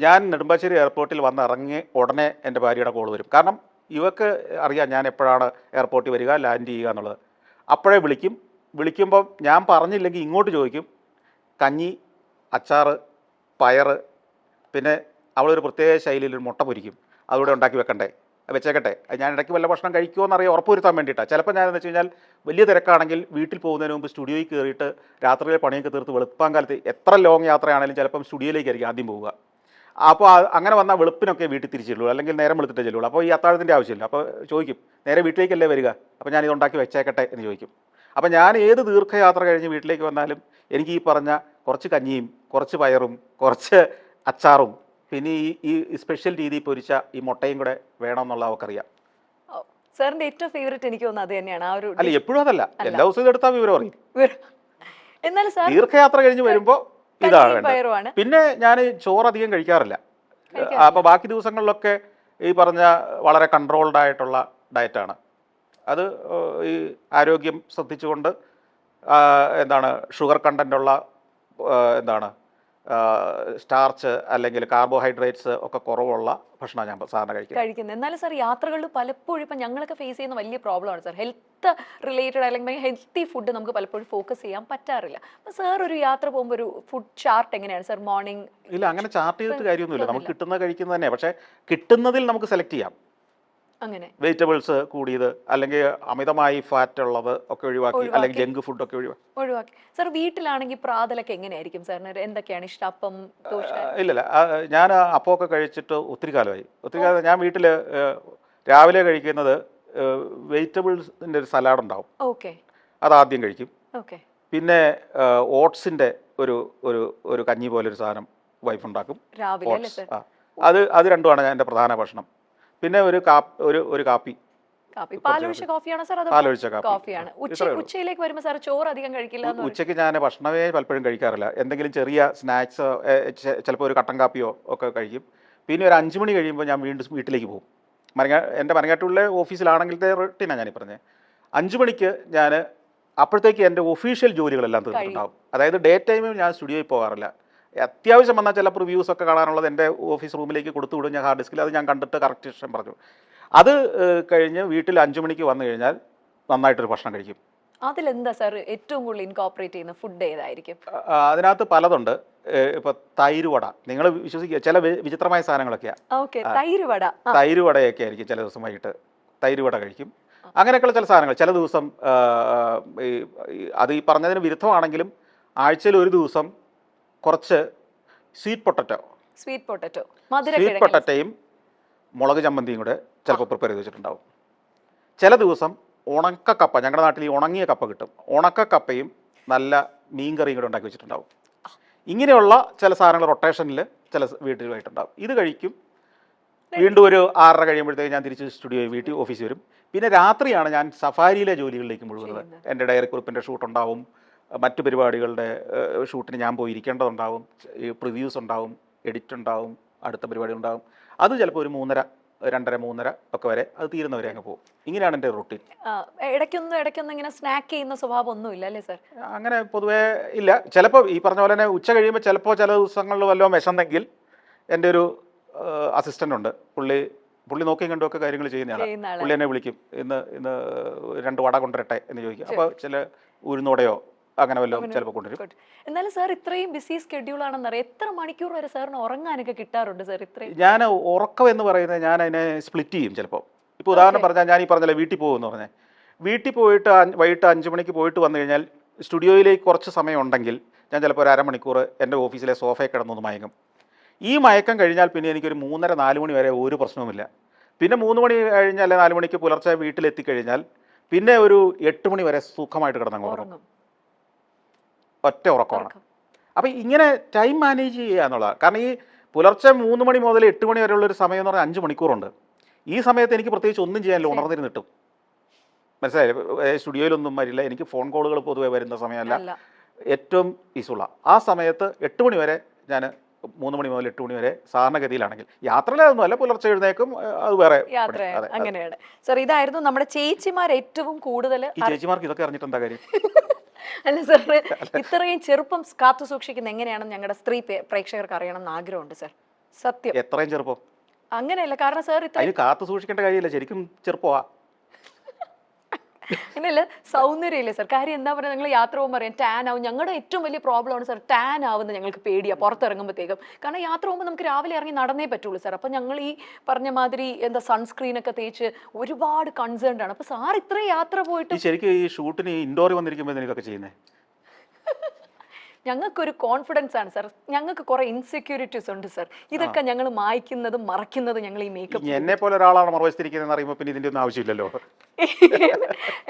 ഞാൻ നെടുമ്പാശ്ശേരി എയർപോർട്ടിൽ വന്ന് ഇറങ്ങി ഉടനെ എൻ്റെ ഭാര്യയുടെ കോൾ വരും. കാരണം ഇവക്ക് അറിയാം ഞാൻ എപ്പോഴാണ് എയർപോർട്ടിൽ വരിക, ലാൻഡ് ചെയ്യുക എന്നുള്ളത്. അപ്പോഴേ വിളിക്കുമ്പം ഞാൻ പറഞ്ഞില്ലെങ്കിൽ ഇങ്ങോട്ട് ചോദിക്കും, കഞ്ഞി, അച്ചാറ്, പയറ്, പിന്നെ അവളൊരു പ്രത്യേക ശൈലിയിൽ ഒരു മുട്ട പൊരിക്കും. അതുകൂടെ ഉണ്ടാക്കി വെക്കണ്ടേ, വെച്ചേക്കട്ടെ, ഞാൻ ഇടയ്ക്ക് വല്ല ഭക്ഷണം കഴിക്കുമോ എന്നറിയാൻ ഉറപ്പുവരുത്താൻ വേണ്ടിയിട്ടാണ്. ചിലപ്പോൾ ഞാനെന്ന് വെച്ച് കഴിഞ്ഞാൽ വലിയ തിരക്കാണെങ്കിൽ വീട്ടിൽ പോകുന്നതിന് മുമ്പ് സ്റ്റുഡിയോയിൽ കയറിയിട്ട് രാത്രിയിലെ പണിയൊക്കെ തീർത്ത് വെളുപ്പാൻ കാലത്ത് എത്ര ലോങ് യാത്രയാണെങ്കിലും ചിലപ്പം സ്റ്റുഡിയോയിലേക്കായിരിക്കും ആദ്യം പോവുക. അപ്പോൾ അങ്ങനെ വന്നാൽ വെളുപ്പിനൊക്കെ വീട്ടിൽ തിരിച്ചുള്ളൂ, അല്ലെങ്കിൽ നേരം വെളുത്തിട്ടേ ചെല്ലുള്ളൂ. അപ്പോൾ ഈ അത്താഴത്തിൻ്റെ ആവശ്യമില്ല. അപ്പോൾ ചോദിക്കും, നേരെ വീട്ടിലേക്കല്ലേ വരിക, അപ്പോൾ ഞാനിത് ഉണ്ടാക്കി വെച്ചേക്കട്ടെ എന്ന് ചോദിക്കും. അപ്പോൾ ഞാൻ ഏത് ദീർഘയാത്ര കഴിഞ്ഞ് വീട്ടിലേക്ക് വന്നാലും എനിക്ക് ഈ പറഞ്ഞ കുറച്ച് കഞ്ഞിയും കുറച്ച് പയറും കുറച്ച് അച്ചാറും പിന്നെ ഈ സ്പെഷ്യൽ രീതിയിൽ പൊരിച്ച ഈ മുട്ടയും കൂടെ വേണമെന്നുള്ള അവർക്കറിയാം. സാറിന്റെ ഏറ്റവും ഫേവറേറ്റ് എനിക്ക് തോന്നുന്നത് അത് തന്നെയാണ്. ആ ഒരു അല്ല, എപ്പോഴും അതല്ല, എല്ലാ ദിവസവും എടുത്താൽ വിവരം അറിയും. എന്നാൽ സാർ ദീർഘയാത്ര കഴിഞ്ഞ് വരുമ്പോൾ ഇതാണ് വേണ്ടത്. പിന്നെ ഞാൻ ചോറ് അധികം കഴിക്കാറില്ല. അപ്പോൾ ബാക്കി ദിവസങ്ങളിലൊക്കെ ഈ പറഞ്ഞ വളരെ കൺട്രോൾഡ് ആയിട്ടുള്ള ഡയറ്റാണ്. അത് ഈ ആരോഗ്യം ശ്രദ്ധിച്ചുകൊണ്ട് ഷുഗർ കണ്ടൻ്റുള്ള സ്റ്റാർച്ച് അല്ലെങ്കിൽ കാർബോഹൈഡ്രേറ്റ്സ് ഒക്കെ കുറവുള്ള ഭക്ഷണമാണ് ഞാൻ സാധാരണ കഴിക്കുന്നത്. എന്നാലും സാർ യാത്രകളിൽ പലപ്പോഴും ഇപ്പം ഞങ്ങളൊക്കെ ഫേസ് ചെയ്യുന്ന വലിയ പ്രോബ്ലമാണ് സാർ, ഹെൽത്ത് റിലേറ്റഡ് അല്ലെങ്കിൽ ഹെൽത്തി ഫുഡ് നമുക്ക് പലപ്പോഴും ഫോക്കസ് ചെയ്യാൻ പറ്റാറില്ല. അപ്പം സാർ ഒരു യാത്ര പോകുമ്പോൾ ഒരു ഫുഡ് ചാർട്ട് എങ്ങനെയാണ് സാർ? മോർണിംഗ് ഇല്ല, അങ്ങനെ ചാർട്ട് ചെയ്തിട്ട് കാര്യമൊന്നുമില്ല. നമുക്ക് കിട്ടുന്നത് കഴിക്കുന്നത് തന്നെ. പക്ഷേ കിട്ടുന്നതിൽ നമുക്ക് സെലക്ട് ചെയ്യാം. അങ്ങനെ വെജിറ്റബിൾസ് കൂടിയത് അല്ലെങ്കിൽ അമിതമായി ഫാറ്റ് ഉള്ളത് ഒക്കെ ഒഴിവാക്കി, അല്ലെങ്കിൽ ജങ്ക് ഫുഡ് ഒക്കെ ഒഴിവാക്കി. സാർ വീട്ടിലാണെങ്കിൽ പ്രാതലൊക്കെ എങ്ങനെയായിരിക്കും സാറിന്? എന്തൊക്കെയാണ് ഇഷ്ടം? അപ്പം, ദോശ? ഇല്ലല്ല, ഞാൻ അപ്പമൊക്കെ കഴിച്ചിട്ട് ഒത്തിരി കാലമായി. ഞാൻ വീട്ടിൽ രാവിലെ കഴിക്കുന്നത് വെജിറ്റബിൾസിൻ്റെ ഒരു സലാഡ് ഉണ്ടാവും. ഓക്കെ, അതാദ്യം കഴിക്കും. ഓക്കെ. പിന്നെ ഓട്സിൻ്റെ ഒരു ഒരു ഒരു കഞ്ഞി പോലെ ഒരു സാധനം വൈഫ് ഉണ്ടാക്കും. രാവിലെ അല്ലേ ഓട്സ്. സാർ? അത് രണ്ടുമാണ് എൻ്റെ പ്രധാന ഭക്ഷണം. പിന്നെ ഒരു കാപ്പി. പാലൊഴിച്ച കോഫിയാണോ സാർ? അത് പാലൊഴിച്ച കോഫിയാണ്. ഉച്ചയിലേക്ക് വരുമ്പോൾ സാർ ചോറ് അധികം കഴിക്കില്ല? ഉച്ചയ്ക്ക് ഞാൻ ഭക്ഷണമേ പലപ്പോഴും കഴിക്കാറില്ല. എന്തെങ്കിലും ചെറിയ സ്നാക്സ്, ചിലപ്പോൾ ഒരു കട്ടൻ കാപ്പിയോ ഒക്കെ കഴിക്കും. പിന്നെ ഒരു 5 മണി കഴിയുമ്പോൾ ഞാൻ വീണ്ടും വീട്ടിലേക്ക് പോകും. എൻ്റെ മരങ്ങാട്ടുള്ള ഓഫീസിലാണെങ്കിലത്തെ റൊട്ടീനാണ് ഞാനീ പറഞ്ഞത്. 5 മണിക്ക് ഞാൻ അപ്പോഴത്തേക്ക് എൻ്റെ ഒഫീഷ്യൽ ജോലികളെല്ലാം തീർന്നിട്ടുണ്ടാവും. അതായത് ഡേ ടൈമിൽ ഞാൻ സ്റ്റുഡിയോയിൽ പോകാറില്ല. അത്യാവശ്യം വന്നാൽ ചില റിവ്യൂസ് ഒക്കെ കാണാനുള്ളത് എൻ്റെ ഓഫീസ് റൂമിലേക്ക് കൊടുത്തു വിടും ഞാൻ ഹാർഡ് ഡിസ്കിൽ. അത് ഞാൻ കണ്ടിട്ട് കറക്റ്റ് ഇഷ്ടം പറഞ്ഞു. അത് കഴിഞ്ഞ് വീട്ടിൽ 5 മണിക്ക് വന്നു കഴിഞ്ഞാൽ നന്നായിട്ടൊരു ഭക്ഷണം കഴിക്കും. അതിലെന്താ സാർ ഏറ്റവും കൂടുതൽ ഇൻകോപ്പറേറ്റ് ചെയ്യുന്ന ഫുഡ് ഏതായിരിക്കും? അതിനകത്ത് പലതുണ്ട്. ഇപ്പോൾ തൈര് വട, നിങ്ങൾ വിശ്വസിക്കുക, ചില വിചിത്രമായ സാധനങ്ങളൊക്കെയാണ്. തൈര് വടയൊക്കെ ആയിരിക്കും ചില ദിവസം വൈകിട്ട്. തൈര് വട കഴിക്കും. അങ്ങനെയൊക്കെയുള്ള ചില സാധനങ്ങൾ. ചില ദിവസം അത് ഈ പറഞ്ഞതിന് വിരുദ്ധമാണെങ്കിലും ആഴ്ചയിൽ ഒരു ദിവസം കുറച്ച് സ്വീറ്റ് പൊട്ടറ്റോയും മുളക് ചമ്മന്തിയും കൂടെ ചിലപ്പോൾ പ്രിപ്പയർ ചെയ്ത് വെച്ചിട്ടുണ്ടാവും. ചില ദിവസം ഉണക്കക്കപ്പ, ഞങ്ങളുടെ നാട്ടിൽ ഈ ഉണങ്ങിയ കപ്പ കിട്ടും. ഉണക്കക്കപ്പയും നല്ല മീൻകറിയും കൂടെ ഉണ്ടാക്കി വെച്ചിട്ടുണ്ടാവും. ഇങ്ങനെയുള്ള ചില സാധനങ്ങൾ റൊട്ടേഷനിൽ ചില വീട്ടിലുമായിട്ടുണ്ടാവും. ഇത് കഴിക്കും. വീണ്ടും ഒരു 6:30 കഴിയുമ്പോഴത്തേക്ക് ഞാൻ തിരിച്ച് വീട്ടിൽ ഓഫീസിൽ വരും. പിന്നെ രാത്രിയാണ് ഞാൻ സഫാരിയിലെ ജോലികളിലേക്ക് മുഴുകുന്നത്. എൻ്റെ ഡയറി കുറിപ്പിൻ്റെ ഷൂട്ടുണ്ടാവും, മറ്റു പരിപാടികളുടെ ഷൂട്ടിന് ഞാൻ പോയി ഇരിക്കേണ്ടതുണ്ടാവും, പ്രിവ്യൂസ് ഉണ്ടാവും, എഡിറ്റ് ഉണ്ടാവും, അടുത്ത പരിപാടി ഉണ്ടാവും. അത് ചിലപ്പോൾ ഒരു 3:30, 2:30 ഒക്കെ വരെ അത് തീരുന്നവരെ അങ്ങ് പോകും. ഇങ്ങനെയാണ് എൻ്റെ റൊട്ടീൻ. ഇടയ്ക്കൊന്നും ഇങ്ങനെ സ്നാക്ക് ചെയ്യുന്ന സ്വഭാവം ഒന്നും ഇല്ല അല്ലേ സാർ? അങ്ങനെ പൊതുവേ ഇല്ല. ചിലപ്പോൾ ഈ പറഞ്ഞ പോലെ തന്നെ ഉച്ച കഴിയുമ്പോൾ ചിലപ്പോൾ ചില ദിവസങ്ങളിൽ വല്ലതും വിശന്നെങ്കിൽ എൻ്റെ ഒരു അസിസ്റ്റൻ്റ് ഉണ്ട്. പുള്ളി നോക്കിയും കണ്ടുമൊക്കെ കാര്യങ്ങൾ ചെയ്യുന്നതാണ്. പുള്ളി എന്നെ വിളിക്കും, ഇന്ന് 2 വട കൊണ്ടുവരട്ടെ എന്ന് ചോദിക്കും. അപ്പോൾ ചില ഉഴുന്നോടെയോ അങ്ങനെ വല്ലതും ചിലപ്പോൾ കൊണ്ടുവരും. എന്നാലും സാർ ഇത്രയും ബിസി സ്കെഡ്യൂൾ ആണെന്നറിയാം, എത്ര മണിക്കൂർ വരെ സാറിന് ഉറങ്ങാനൊക്കെ കിട്ടാറുണ്ട് സാർ? ഇത്രയും ഞാൻ ഉറക്കം എന്ന് പറയുന്നത് ഞാൻ അതിനെ സ്പ്ലിറ്റ് ചെയ്യും. ചിലപ്പോൾ ഇപ്പോൾ ഉദാഹരണം പറഞ്ഞാൽ ഞാൻ ഈ പറഞ്ഞല്ലോ വീട്ടിൽ പോകുമെന്ന് പറഞ്ഞാൽ, വീട്ടിൽ പോയിട്ട് വൈകിട്ട് 5 മണിക്ക് പോയിട്ട് വന്നു കഴിഞ്ഞാൽ സ്റ്റുഡിയോയിലേക്ക് കുറച്ച് സമയം ഉണ്ടെങ്കിൽ ഞാൻ ചിലപ്പോൾ ഒരു അരമണിക്കൂർ എൻ്റെ ഓഫീസിലെ സോഫയിൽ കിടന്നൊന്ന് മയങ്ങും. ഈ മയക്കം കഴിഞ്ഞാൽ പിന്നെ എനിക്കൊരു 3:30, 4 മണി വരെ ഒരു പ്രശ്നവുമില്ല. പിന്നെ 3 മണി കഴിഞ്ഞാൽ 4 മണിക്ക് പുലർച്ചെ വീട്ടിലെത്തിക്കഴിഞ്ഞാൽ പിന്നെ ഒരു 8 മണി വരെ സുഖമായിട്ട് കിടന്നങ്ങ് ഉറങ്ങും. ഒറ്റ ഉറക്കമാണ്. അപ്പം ഇങ്ങനെ ടൈം മാനേജ് ചെയ്യുക എന്നുള്ളതാണ്. കാരണം ഈ പുലർച്ചെ 3 മണി മുതൽ 8 മണി വരെയുള്ള ഒരു സമയം എന്ന് പറഞ്ഞാൽ 5 മണിക്കൂറുണ്ട്. ഈ സമയത്ത് എനിക്ക് പ്രത്യേകിച്ച് ഒന്നും ചെയ്യാനില്ല, ഉണർന്നിരുന്നിട്ടും. മനസ്സിലായി? സ്റ്റുഡിയോയിലൊന്നും വരില്ല. എനിക്ക് ഫോൺ കോളുകൾ പൊതുവെ വരുന്ന സമയമല്ല, ഏറ്റവും പീസ്ഫുള്ള ആ സമയത്ത് 8 മണി വരെ ഞാൻ 3 മണി മുതൽ 8 മണി വരെ സാധാരണഗതിയിലാണെങ്കിൽ. യാത്രയിലൊന്നും അല്ല, പുലർച്ചെ എഴുന്നേക്കും, അത് വേറെ യാത്ര. അങ്ങനെയാണ് സാർ. ഇതായിരുന്നു നമ്മുടെ ചേച്ചിമാർ ഏറ്റവും കൂടുതൽ. ഈ ചേച്ചിമാർക്ക് ഇതൊക്കെ അറിഞ്ഞിട്ട് എന്താ കാര്യം? അല്ല സാർ, ഇത്രയും ചെറുപ്പം കാത്തു സൂക്ഷിക്കുന്ന എങ്ങനെയാണെന്ന് ഞങ്ങളുടെ സ്ത്രീ പ്രേക്ഷകർക്ക് അറിയണം എന്ന് ആഗ്രഹമുണ്ട് സാർ. സത്യം. എത്രയും ചെറുപ്പം? അങ്ങനെയല്ല, കാരണം സാർ അതിന് കാത്തു സൂക്ഷിക്കേണ്ട കാര്യമില്ല, ശരിക്കും ചെറുപ്പമാ. അങ്ങനെയല്ല, സൗന്ദര്യമില്ലേ സാർ? കാര്യം എന്താ പറയുക, നിങ്ങൾ യാത്ര പോകുമ്പോൾ പറയാം ടാൻ ആവും. ഞങ്ങളുടെ ഏറ്റവും വലിയ പ്രോബ്ലമാണ് സാർ ടാൻ ആവുന്നത്. ഞങ്ങൾക്ക് പേടിയാണ് പുറത്തിറങ്ങുമ്പോഴത്തേക്കും. കാരണം യാത്ര പോകുമ്പോൾ നമുക്ക് രാവിലെ ഇറങ്ങി നടന്നേ പറ്റുള്ളൂ സാർ. അപ്പം ഞങ്ങൾ ഈ പറഞ്ഞ മാതിരി സൺസ്ക്രീനൊക്കെ തേച്ച് ഒരുപാട് കൺസേൺഡ് ആണ്. അപ്പോൾ സാർ ഇത്രയും യാത്ര പോയിട്ട് ശരിക്കും ഈ ഷൂട്ടിന് ഇൻഡോറിൽ വന്നിരിക്കുമ്പോൾ ഇതൊക്കെ ചെയ്യുന്നത് ഞങ്ങൾക്കൊരു കോൺഫിഡൻസ് ആണ് സാർ. ഞങ്ങൾക്ക് കുറെ ഇൻസെക്യൂരിറ്റീസ് ഉണ്ട് സാർ. ഇതൊക്കെ ഞങ്ങൾ മായ്ക്കുന്നതും മറക്കുന്നതും ഞങ്ങൾ ഈ മേക്കപ്പ്. എന്നെ പോലെ ഒരാളാണ് മറുവശത്തിരിക്കുന്നതെന്ന് അറിയുമ്പോൾ പിന്നെ ഇതിൻ്റെ ഒന്നും ആവശ്യമില്ലല്ലോ.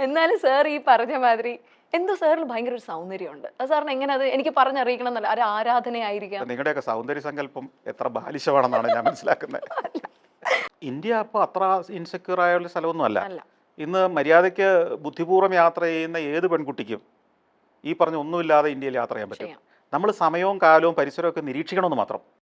എന്നാലും സാർ ഈ പറഞ്ഞ മാതിരി എന്തോ സാറിൽ ഭയങ്കര ഒരു സൗന്ദര്യമുണ്ട്. അത് സാറിന് എങ്ങനെ അത് എനിക്ക് പറഞ്ഞറിയിക്കണം എന്നല്ല, ഒരു ആരാധനയായിരിക്കാം. നിങ്ങളുടെയൊക്കെ സൗന്ദര്യ സങ്കല്പം എത്ര ബാലിശമാണെന്നാണ് ഞാൻ മനസ്സിലാക്കുന്നത്. ഇന്ത്യ അപ്പോൾ അത്ര ഇൻസെക്യൂർ ആയുള്ള സ്ഥലമൊന്നും അല്ല. ഇന്ന് മര്യാദയ്ക്ക് ബുദ്ധിപൂർവ്വം യാത്ര ചെയ്യുന്ന ഏത് പെൺകുട്ടിക്കും ഈ പറഞ്ഞ ഒന്നുമില്ലാതെ ഇന്ത്യയിൽ യാത്ര ചെയ്യാൻ പറ്റും. നമ്മൾ സമയവും കാലവും പരിസരവും ഒക്കെ നിരീക്ഷിക്കണമെന്ന് മാത്രം.